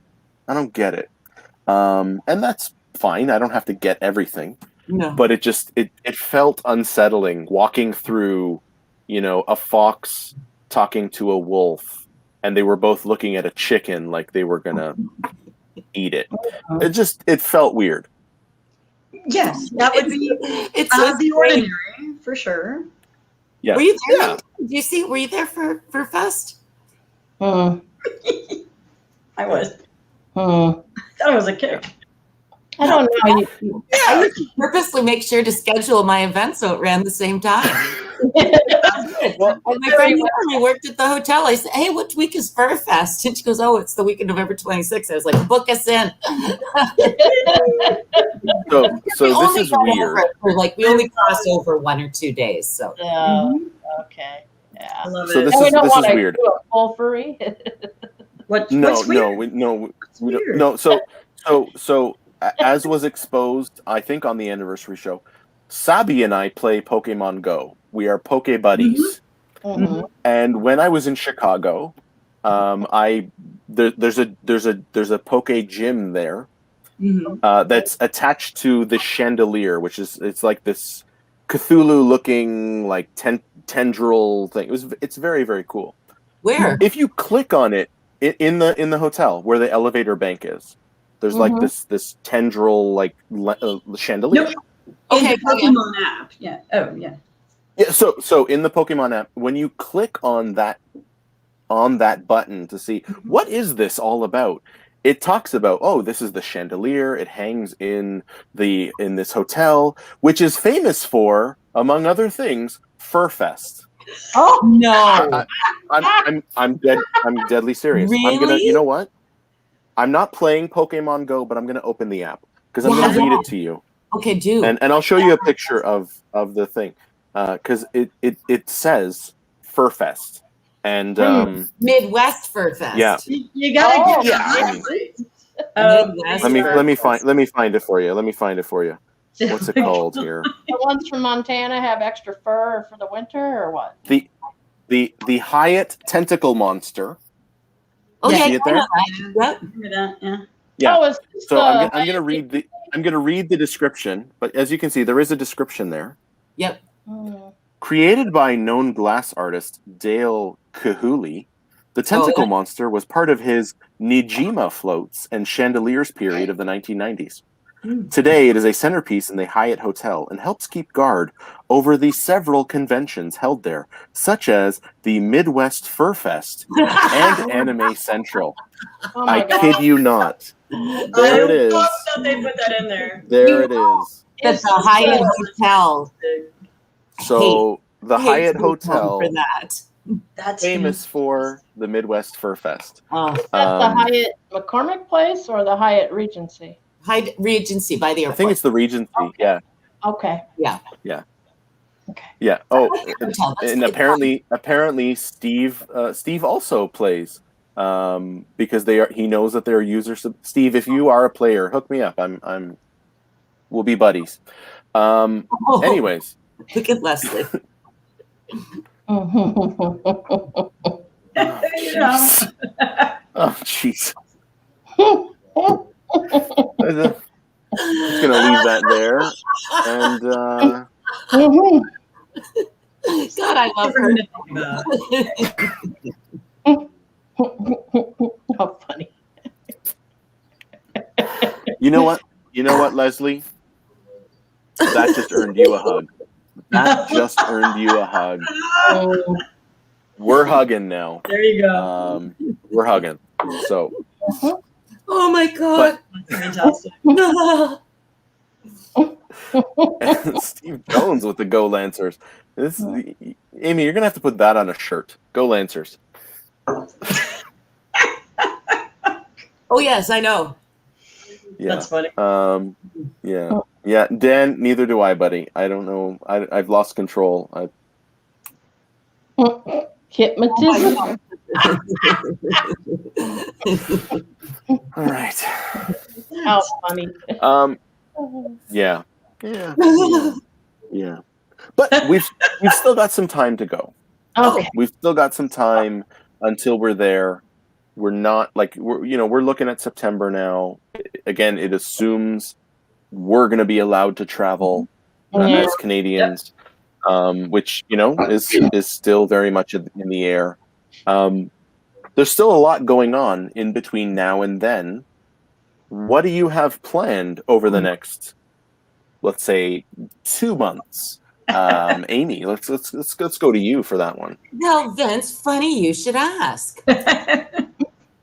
S2: I don't get it. And that's fine. I don't have to get everything.
S3: No.
S2: But it felt unsettling walking through, a fox talking to a wolf, and they were both looking at a chicken like they were gonna eat it. It felt weird.
S1: Yes, that would be. It's out of the ordinary for sure.
S2: Yeah.
S3: Were you there? Yeah. Did you see? Were you there for Fest?
S1: I was. I thought it was a kick.
S4: I don't know.
S3: I used to purposely make sure to schedule my event so it ran the same time. Well, my friend Emily worked at the hotel. I said, "Hey, what week is Furfest?" And she goes, "Oh, it's the week of November 26th." I was like, "Book us in."
S2: So this is weird.
S3: We only cross over 1 or 2 days. So
S4: okay, yeah.
S1: I love
S2: so
S1: it.
S2: this
S4: and we don't
S2: is
S4: want to
S2: weird.
S4: do a full furry.
S2: No. So as was exposed, I think on the anniversary show, Sabi and I play Pokemon Go. We are Poke Buddies.
S4: Mm-hmm.
S2: And when I was in Chicago, there's a Poke gym there that's attached to the chandelier, which it's like this Cthulhu looking like tendril thing. It's very, very cool.
S3: Where?
S2: If you click on it in the hotel where the elevator bank is, there's like this tendril like chandelier.
S1: Nope. Okay, in the Pokemon app. Yeah. Oh, yeah.
S2: Yeah. So in the Pokemon app, when you click on that button to see what is this all about, it talks about, this is the chandelier. It hangs in this hotel, which is famous for, among other things, Furfest.
S3: Oh no!
S2: I'm deadly serious.
S3: Really?
S2: I'm gonna. You know what? I'm not playing Pokemon Go, but I'm gonna open the app because I'm gonna read it to you.
S3: Okay, do.
S2: And I'll show you a picture of the thing because it says Furfest and
S3: Midwest Furfest.
S2: Yeah.
S1: You gotta get
S2: let me find it for you. What's it called here?
S4: The ones from Montana have extra fur for the winter, or what?
S2: The Hyatt tentacle monster.
S3: Oh,
S2: you see it there?
S1: Yeah.
S4: Oh,
S2: so I'm gonna read the description, but as you can see, there is a description there.
S3: Yep.
S2: Created by known glass artist Dale Kahuli, the tentacle monster was part of his Nijima floats and chandeliers period of the 1990s. Today, it is a centerpiece in the Hyatt Hotel and helps keep guard over the several conventions held there, such as the Midwest Furfest and Anime Central. I kid you not. There it is.
S1: I love that they put that in there.
S2: There it is.
S3: That's the Hyatt Hotel.
S2: So the Hyatt Hotel
S3: for that.
S1: That's
S2: famous for the Midwest Furfest.
S4: Is that the Hyatt McCormick Place or the Hyatt Regency?
S3: Hyatt Regency by the airport.
S2: I think it's the Regency.
S4: Okay.
S2: Yeah.
S4: Okay.
S3: Yeah.
S2: Yeah.
S4: Okay.
S2: Yeah. Oh, and apparently Steve also plays because he knows that they're users. Steve, if you are a player, hook me up. We'll be buddies. Anyways.
S3: Look at Leslie.
S2: Oh jeez. I'm just gonna leave that there, and
S3: God, I love her.
S4: How funny!
S2: You know what, Leslie? That just earned you a hug. We're hugging now.
S1: There you go.
S2: We're hugging. So,
S3: Oh my God.
S1: That's fantastic.
S2: Steve Jones with the Go Lancers. Amy, you're gonna have to put that on a shirt. Go Lancers.
S3: Oh yes, I know.
S2: Yeah.
S1: That's funny.
S2: Yeah. Dan, neither do I, buddy. I don't know. I've lost control.
S4: Hypnotism.
S2: All right.
S4: How funny.
S2: Yeah. But we've still got some time to go.
S4: Okay.
S2: We've still got some time until we're there. We're not we're looking at September now. Again, it assumes we're going to be allowed to travel as Canadians, which is still very much in the air. There's still a lot going on in between now and then. What do you have planned over the next, let's say, 2 months? Amy, let's go to you for that one.
S3: Well, Vince, funny you should ask.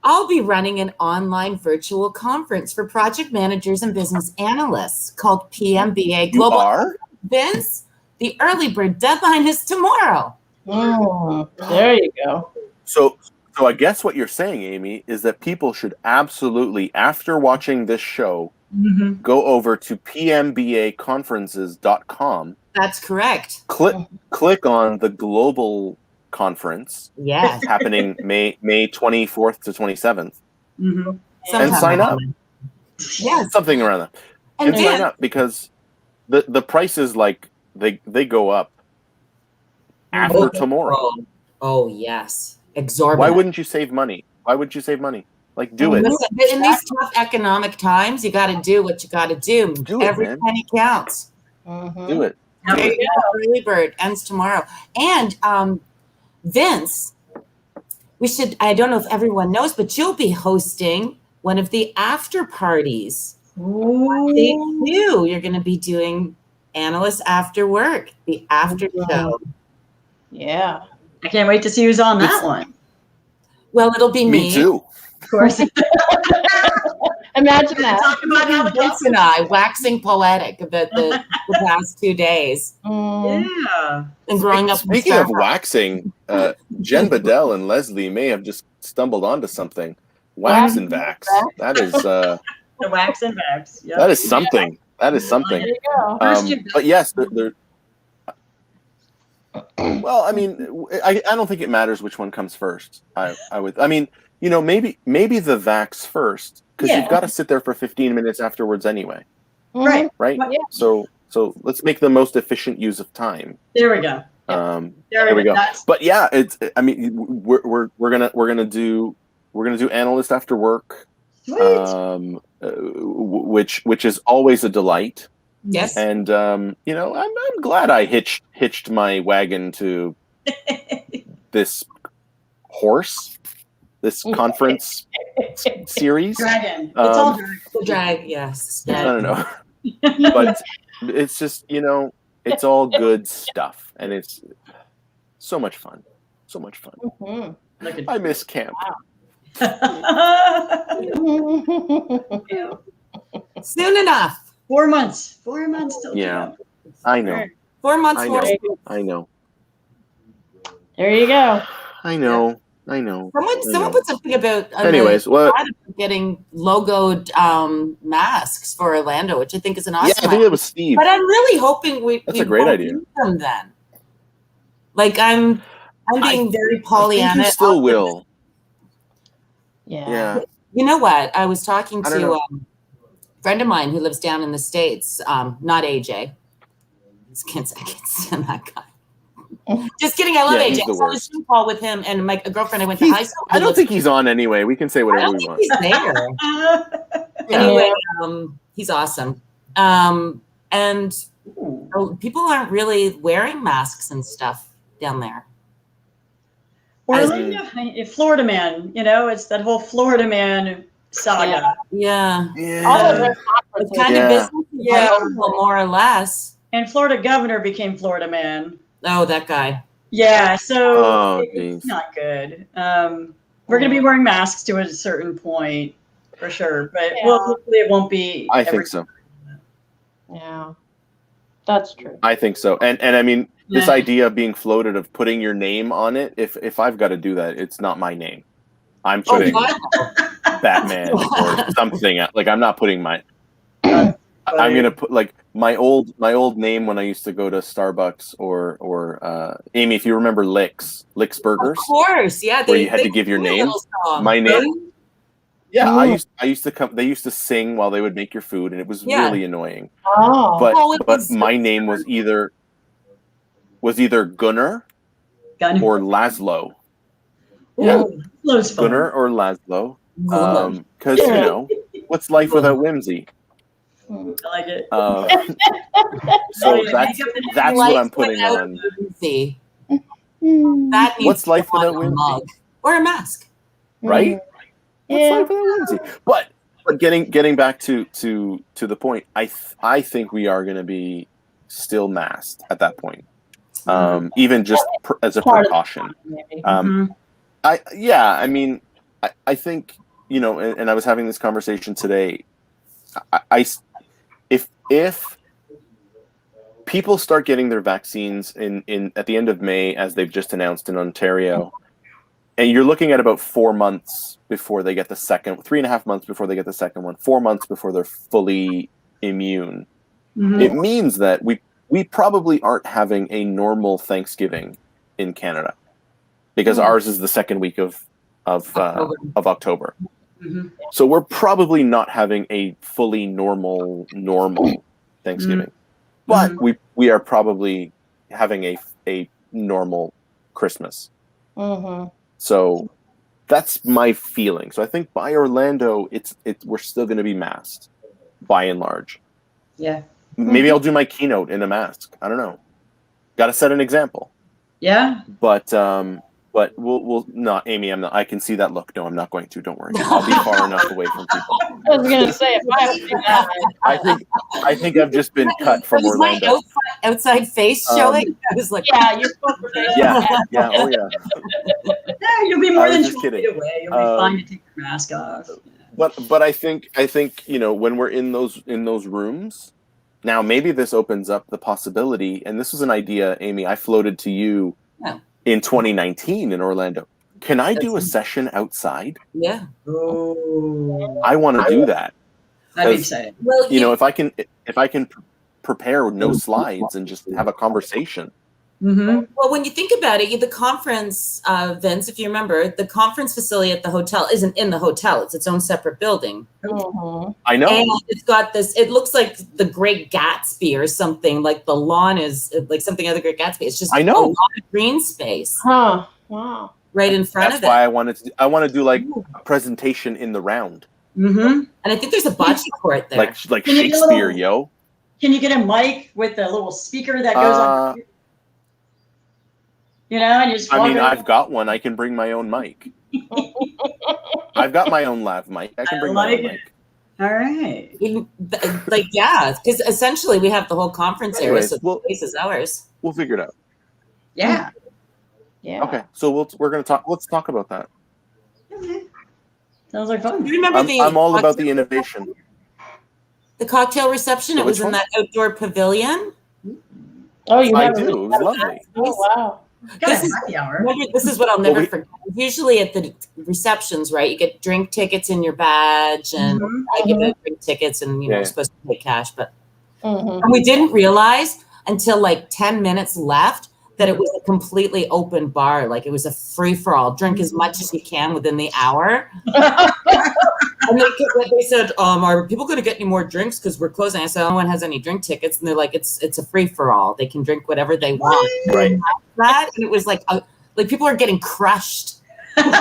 S3: I'll be running an online virtual conference for project managers and business analysts called PMBA Global.
S2: You are?
S3: Vince, the early bird deadline is tomorrow.
S4: There you go.
S2: So I guess what you're saying, Amy, is that people should absolutely, after watching this show, go over to pmbaconferences.com.
S3: That's correct.
S2: Click on the global conference.
S3: Yes.
S2: Happening May 24th to 27th.
S1: Mm-hmm.
S2: And sign up.
S3: Yes.
S2: Something around that. And sign up because the prices they go up after tomorrow.
S3: Oh yes. Exorbitant.
S2: Why wouldn't you save money? Like, do it.
S3: Listen, in these tough economic times, you got to do what you got to do. Every penny counts.
S2: Do it.
S3: Early bird ends tomorrow. And Vince, I don't know if everyone knows, but you'll be hosting one of the after parties. You're going to be doing Analysts After Work, the after show.
S4: Yeah.
S1: I can't wait to see who's on that one.
S3: Well, it'll be me.
S2: Me too.
S1: Of course.
S4: Imagine that.
S1: Talk about how
S3: Vince and I waxing poetic about the past 2 days.
S1: Yeah.
S3: And growing up.
S2: Speaking of waxing, Jen Bedell and Leslie may have just stumbled onto something. Wax and vax. That is
S1: the wax and vax. Yep.
S2: That is something. There you go. But yes, they're well, I mean, I don't think it matters which one comes first. I mean, maybe the vax first, because you've got to sit there for 15 minutes afterwards anyway.
S1: Right.
S2: Yeah. So let's make the most efficient use of time.
S1: There we go.
S2: There we go. But yeah, I mean, we're gonna do Analyst After Work, which is always a delight.
S3: Yes.
S2: And I'm glad I hitched my wagon to this conference series.
S1: Dragon. It's all
S3: drag. Yes.
S2: I don't know. But it's just, it's all good stuff. And it's so much fun. I miss camp.
S3: Soon enough.
S1: 4 months. 4 months till.
S2: Yeah, I know.
S3: 4 months.
S2: I know.
S4: There you go.
S2: I know.
S3: Someone put something about.
S2: Anyways, what?
S3: Getting logoed masks for Orlando, which I think is an awesome.
S2: Yeah, I think it was Steve.
S3: But I'm really hoping
S2: That's a great idea.
S3: Them then. Like I'm being very Pollyanna.
S2: I think you still will.
S4: Yeah.
S3: You know what? I was talking to a friend of mine who lives down in the States. Not AJ. I can't stand that guy. Just kidding. I love AJ. I saw a Zoom call with him and my girlfriend I went to high school.
S2: I don't think he's on anyway. We can say whatever we want.
S3: He's there. Anyway, he's awesome. And people aren't really wearing masks and stuff down there.
S1: Orlando, Florida man, it's that whole Florida man saga.
S3: Yeah.
S4: All of their
S3: It's kind of business, more or less.
S1: And Florida governor became Florida man.
S3: Oh, that guy.
S1: Yeah, so it's not good. We're going to be wearing masks to a certain point. for sure. But well, hopefully it won't be.
S2: I think so.
S4: Yeah, that's true.
S2: I think so. And I mean, this idea being floated of putting your name on it, if I've got to do that, it's not my name. I'm putting Batman or something. Like, I'm not putting my. I'm gonna put like my old name when I used to go to Starbucks or Amy, if you remember Licks Burgers.
S3: Of course, yeah.
S2: Where you had to give your name. My name. Yeah, I used to come. They used to sing while they would make your food, and it was really annoying.
S4: Oh,
S2: but my name was either Gunnar or Laszlo. Yeah, Gunnar or Laszlo. Because you know, what's life without whimsy?
S1: I like it.
S2: So that's what I'm putting on.
S3: Whimsy. That needs
S2: What's life without whimsy?
S3: Mug or a mask,
S2: right? What's life without whimsy? But getting back to the point, I think we are going to be still masked at that point, even just as a precaution. I mean, I think, you know, and I was having this conversation today. If people start getting their vaccines in at the end of May, as they've just announced in Ontario, and you're looking at about 4 months before they get the second, 3.5 months before they get the second one, 4 months before they're fully immune, it means that we probably aren't having a normal Thanksgiving in Canada, because ours is the second week of October. So we're probably not having a fully normal Thanksgiving, but we are probably having a normal Christmas. So that's my feeling. So I think by Orlando, we're still going to be masked by and large.
S1: Yeah.
S2: Maybe I'll do my keynote in a mask. I don't know. Got to set an example.
S1: Yeah.
S2: But we'll not, Amy. I'm not. I can see that look. No, I'm not going to. Don't worry. I'll be far enough away from people.
S4: I was going to say, if I would do that,
S2: I think I've just been cut from Orlando.
S3: Was my outside face showing? I was like,
S4: yeah, you're poker face.
S2: Yeah. Oh yeah.
S1: Yeah, you'll be more than 12
S2: kidding.
S1: feet away. You'll be fine to take your mask off.
S2: But I think you know, when we're in those rooms, now maybe this opens up the possibility. And this was an idea, Amy, I floated to you.
S3: Yeah.
S2: In 2019 in Orlando. Can I do a session outside?
S3: Yeah.
S1: Oh.
S2: I want to do that.
S1: That'd be exciting.
S3: Well,
S2: you know, if I can prepare no slides and just have a conversation.
S3: Well, when you think about it, the conference, Vince, if you remember, the conference facility at the hotel isn't in the hotel. It's its own separate building.
S2: I know.
S3: And it's got this, it looks like the Great Gatsby or something. Like the lawn is like something of the Great Gatsby. It's just a lot of green space.
S4: Huh. Wow.
S3: Right in front of it.
S2: That's why I want to do like a presentation in the round.
S3: And I think there's a bocce court there.
S2: Like Shakespeare, yo.
S1: Can you get a mic with a little speaker that goes on? You know, and you just
S2: I've got one. I can bring my own mic. I've got my own lav mic. I can bring my own mic.
S1: All right.
S3: Like, yeah, because essentially we have the whole conference area, so the space is ours.
S2: We'll figure it out.
S1: Yeah.
S4: Yeah.
S2: Okay, so we're gonna talk. Let's talk about that.
S1: Okay. Sounds like fun.
S3: You remember
S2: I'm all about the innovation.
S3: The cocktail reception. It was in that outdoor pavilion.
S4: Oh, you
S2: I
S4: have
S2: do. It was lovely.
S4: Oh, wow.
S3: This is what I'll never forget. Usually at the receptions, right, you get drink tickets in your badge, and I get the drink tickets, and you know, you're supposed to pay cash, but and we didn't realize until like 10 minutes left that it was a completely open bar. Like it was a free for all. Drink as much as you can within the hour. And they said, are people going to get any more drinks? Because we're closing. I said, no one has any drink tickets. And they're like, it's a free for all. They can drink whatever they want.
S2: Right.
S3: That, and it was like people are getting crushed.
S2: And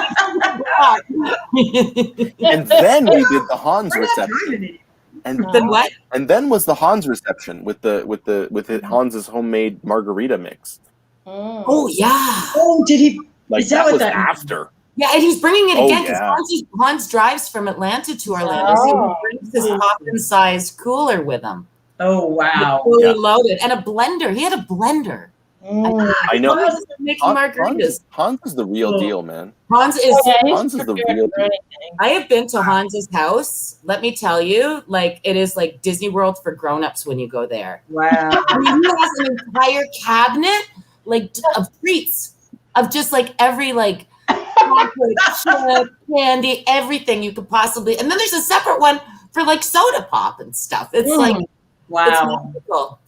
S2: then we did the Hans reception. And
S3: then what?
S2: And then was the Hans reception with Hans's homemade margarita mix.
S3: Oh yeah.
S1: Oh, did he?
S2: Like
S1: is that what
S2: was
S1: that
S2: after?
S3: Yeah, and he's bringing it again because
S2: yeah.
S3: Hans drives from Atlanta to Orlando. So he brings his coffin-sized cooler with him.
S1: Oh wow!
S3: Fully loaded, and a blender. He had a blender.
S2: I know.
S3: Making margaritas.
S2: Hans is the real deal, man.
S3: Hans is
S2: the real deal.
S3: I have been to Hans's house. Let me tell you, like it is like Disney World for grown-ups when you go there.
S1: Wow.
S3: I mean, he has an entire cabinet like of treats of just like every like chocolate, chip, candy, everything you could possibly. And then there's a separate one for like soda pop and stuff. It's like
S1: wow.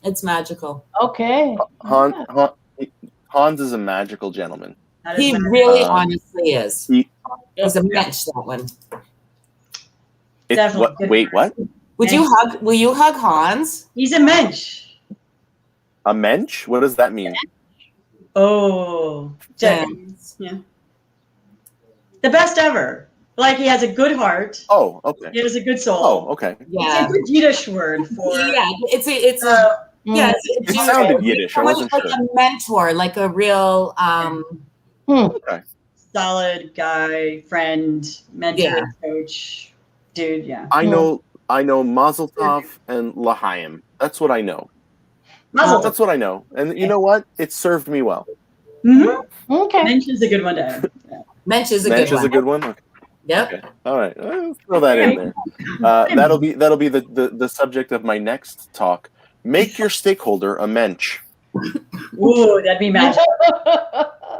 S3: It's magical.
S4: Okay.
S2: Hans is a magical gentleman.
S3: He really honestly is. He's a mensch, that one.
S2: Wait, what?
S3: Will you hug Hans?
S1: He's a mensch.
S2: A mensch? What does that mean?
S1: Oh, yeah. The best ever. Like he has a good heart.
S2: Oh, okay.
S1: He has a good soul.
S2: Oh, okay.
S1: Yeah. It's a good Yiddish word for.
S3: Yeah, it
S2: sounded Yiddish. I wasn't
S3: like
S2: sure.
S3: a mentor, like a real
S2: okay.
S1: Solid guy, friend, mentor, coach, dude. Yeah.
S2: I know Mazel Tov and L'chaim. That's what I know. That's what I know. And you know what? It served me well.
S1: Mm-hmm.
S4: Okay.
S1: Mensch is a good one to have. Yeah.
S3: Mensch is a good one. Okay.
S2: Yep. Okay. All right. Throw that in there. That'll be the subject of my next talk. Make your stakeholder a mensch.
S1: Ooh, that'd be magic.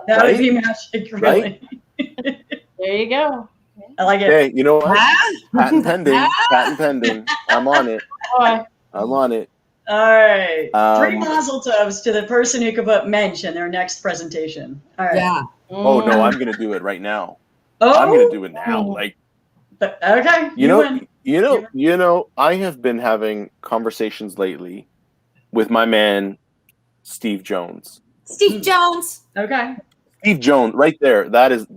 S1: That would be magic, really.
S2: Right?
S4: There you go.
S1: I like it.
S2: Hey, you know what? Patent pending. Patent pending. I'm on it. I'm on it.
S1: All right. 3 mazel tovs to the person who could put mensch in their next presentation. All right.
S3: Yeah.
S2: Oh no, I'm gonna do it right now.
S1: Oh,
S2: I'm gonna do it now. Like,
S1: okay.
S2: You know, I have been having conversations lately with my man Steve Jones.
S3: Steve Jones.
S1: Okay.
S2: Steve Jones, right there. That is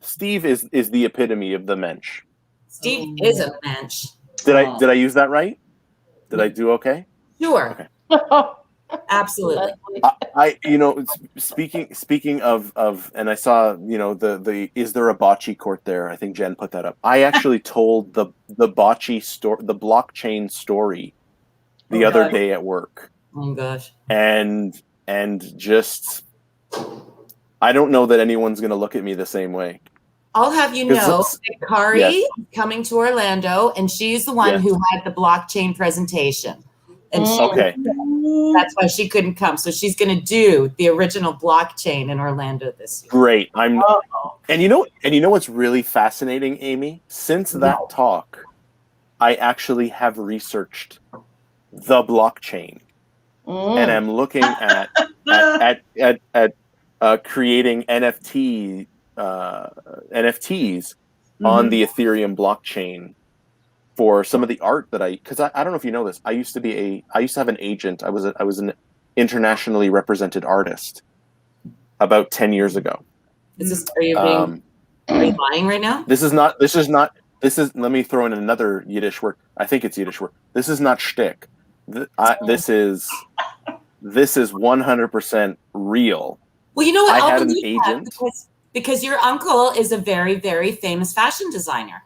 S2: Steve is the epitome of the mensch.
S3: Steve is a mensch.
S2: Did I use that right? Did I do okay?
S3: Sure.
S2: Okay.
S3: Absolutely.
S2: I speaking of and I saw, you know, the is there a bocce court there? I think Jen put that up. I actually told the bocce story, the blockchain story the other day at work.
S3: Oh gosh.
S2: And just I don't know that anyone's going to look at me the same way.
S3: I'll have you know, Kari coming to Orlando, and she's the one who had the blockchain presentation. And that's why she couldn't come. So she's going to do the original blockchain in Orlando this year.
S2: Great. And you know what's really fascinating, Amy? Since that talk, I actually have researched the blockchain, and I'm looking at creating NFTs on the Ethereum blockchain for some of the art that because I don't know if you know this, I used to have an agent. I was an internationally represented artist about 10 years ago.
S3: Are you lying right now?
S2: This is let me throw in another Yiddish word. I think it's Yiddish word. This is not shtick. This is 100% real.
S3: Well, you know what?
S2: I had an agent
S3: because your uncle is a very, very famous fashion designer.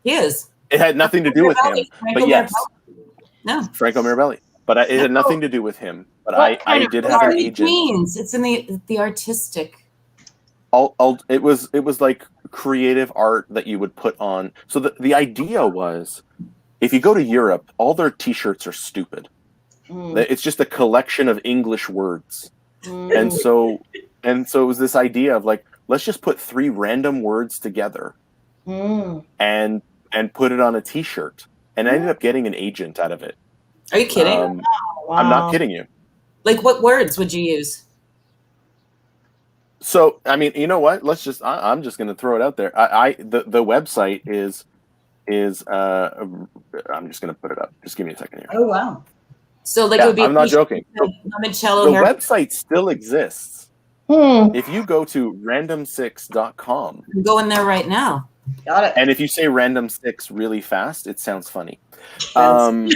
S3: He is.
S2: It had nothing to do with him, but yes, Franco Mirabelli. But it had nothing to do with him. But I did have an agent.
S3: It's in the artistic.
S2: It was like creative art that you would put on. So the idea was, if you go to Europe, all their T-shirts are stupid. It's just a collection of English words, and so it was this idea of like, let's just put 3 random words together, and put it on a T-shirt, and I ended up getting an agent out of it.
S3: Are you kidding?
S2: I'm not kidding you.
S3: Like, what words would you use?
S2: So, I mean, you know what? I'm just going to throw it out there. The website is I'm just going to put it up. Just give me a second here.
S1: Oh, wow.
S3: So, like, it would be.
S2: I'm not joking. The website still exists. If you go to random6.com.
S3: I'm going there right now.
S1: Got it.
S2: And if you say random 6 really fast, it sounds funny. But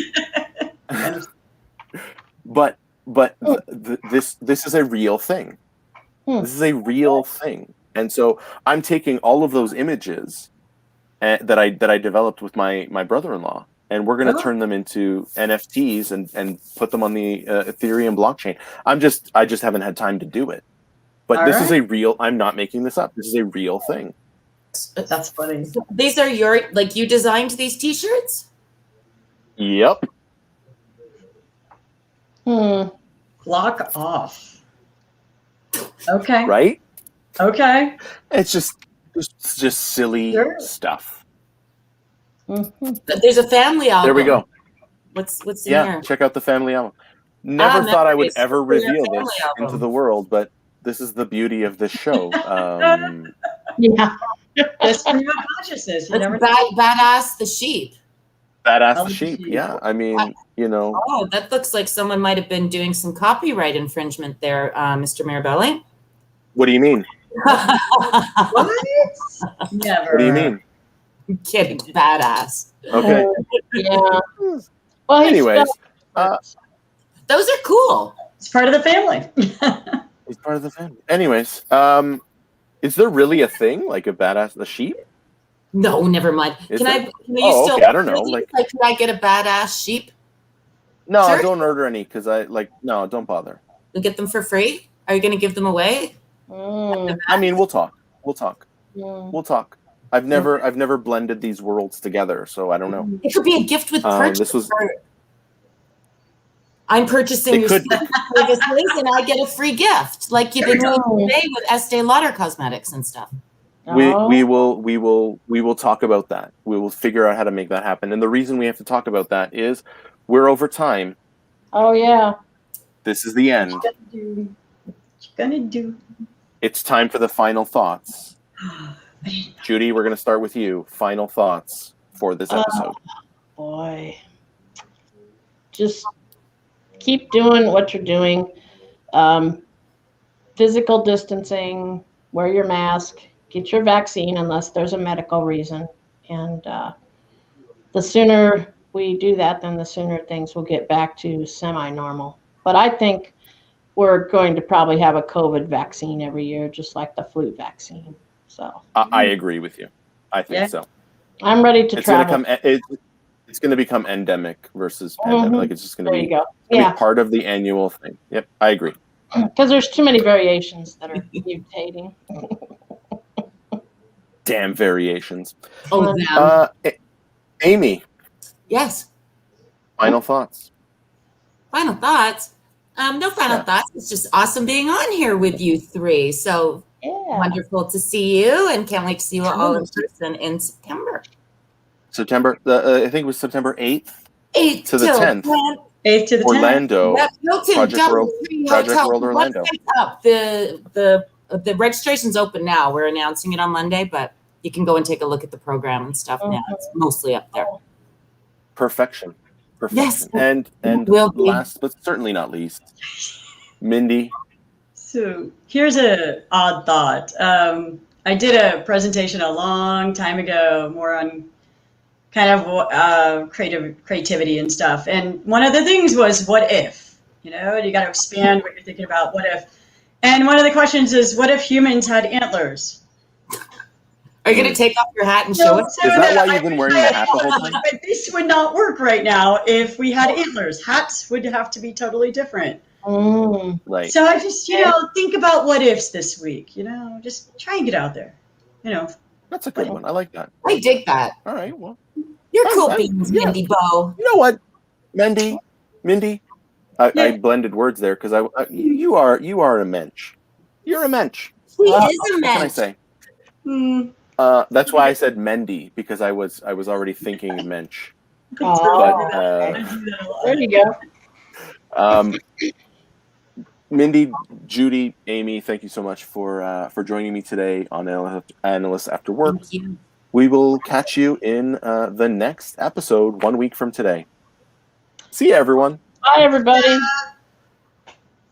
S2: this is a real thing. This is a real thing. And so I'm taking all of those images that I developed with my brother-in-law, and we're going to turn them into NFTs and put them on the Ethereum blockchain. I just haven't had time to do it. But this is a real, I'm not making this up. This is a real thing.
S1: That's funny.
S3: So these are you designed these t-shirts?
S2: Yep.
S1: Block off. Okay.
S2: Right?
S1: Okay.
S2: It's just silly stuff.
S3: There's a family album.
S2: There we go.
S3: What's in here?
S2: Check out the family album. Never thought I would ever reveal this into the world, but this is the beauty of this show.
S1: That's stream of consciousness.
S3: Badass the sheep.
S2: Badass the sheep. Yeah, I mean,
S3: Oh, that looks like someone might have been doing some copyright infringement there, Mr. Mirabelli.
S2: What do you mean?
S1: What? Never.
S2: What do you mean?
S3: I'm kidding. Badass.
S2: Okay.
S4: Yeah. Well,
S2: anyways,
S3: those are cool.
S1: It's part of the family.
S2: He's part of the family. Anyways, is there really a thing like a badass the sheep?
S3: No, never mind. Can
S2: okay,
S3: I
S2: don't know.
S3: Can I get a badass sheep?
S2: No,
S3: Sure.
S2: Don't order any because no, don't bother.
S3: You'll get them for free? Are you going to give them away?
S2: I mean, we'll talk. We'll talk. I've never blended these worlds together, so I don't know.
S3: It could be a gift with purchase. I'm purchasing your services and I get a free gift, like you've been doing today with Estee Lauder Cosmetics and stuff.
S2: We will talk about that. We will figure out how to make that happen. And the reason we have to talk about that is we're over time.
S4: Oh yeah.
S2: This is the end.
S1: What you gonna do?
S2: It's time for the final thoughts. Judy, we're going to start with you. Final thoughts for this episode.
S4: Boy. Just keep doing what you're doing. Physical distancing, wear your mask, get your vaccine unless there's a medical reason. And the sooner we do that, then the sooner things will get back to semi-normal. But I think we're going to probably have a COVID vaccine every year, just like the flu vaccine. So
S2: I agree with you. I think so.
S4: I'm ready to travel.
S2: It's going to become endemic versus pandemic. Like it's just going to be part of the annual thing. Yep, I agree.
S4: Because there's too many variations that are mutating.
S2: Damn variations.
S3: Oh, damn.
S2: Amy.
S3: Yes.
S2: Final thoughts.
S3: Final thoughts. No final thoughts. It's just awesome being on here with you three. So wonderful to see you, and can't wait to see you all in person in September.
S2: I think it was September 8th.
S3: 8th
S2: to the 10th.
S1: 8th to the 10th.
S2: Orlando.
S3: Project
S2: World Orlando.
S3: Up. The registration's open now. We're announcing it on Monday, but you can go and take a look at the program and stuff now. It's mostly up there.
S2: Perfection.
S3: Yes.
S2: And last but certainly not least, Mindy.
S1: So here's an odd thought. I did a presentation a long time ago, more on kind of creativity and stuff. And one of the things was, what if? You got to expand what you're thinking about. What if? And one of the questions is, what if humans had antlers?
S3: Are you going to take off your hat and show us?
S2: Is that why you've been wearing the hat the whole time?
S1: But this would not work right now if we had antlers. Hats would have to be totally different.
S2: Right.
S1: So I just, think about what ifs this week. Just try and get out there.
S2: That's a good one. I like that.
S3: I dig that.
S2: All right. Well,
S3: you're cool beans, Mindy Bo.
S2: You know what, Mindy? I blended words there because you are a mensch. You're a mensch.
S3: He is a mensch.
S2: What can I say? That's why I said Mendy, because I was already thinking mensch.
S4: There you go.
S2: Mindy, Judy, Amy, thank you so much for joining me today on Analysts After Work.
S3: Thank you.
S2: We will catch you in the next episode 1 week from today. See you, everyone.
S4: Bye, everybody.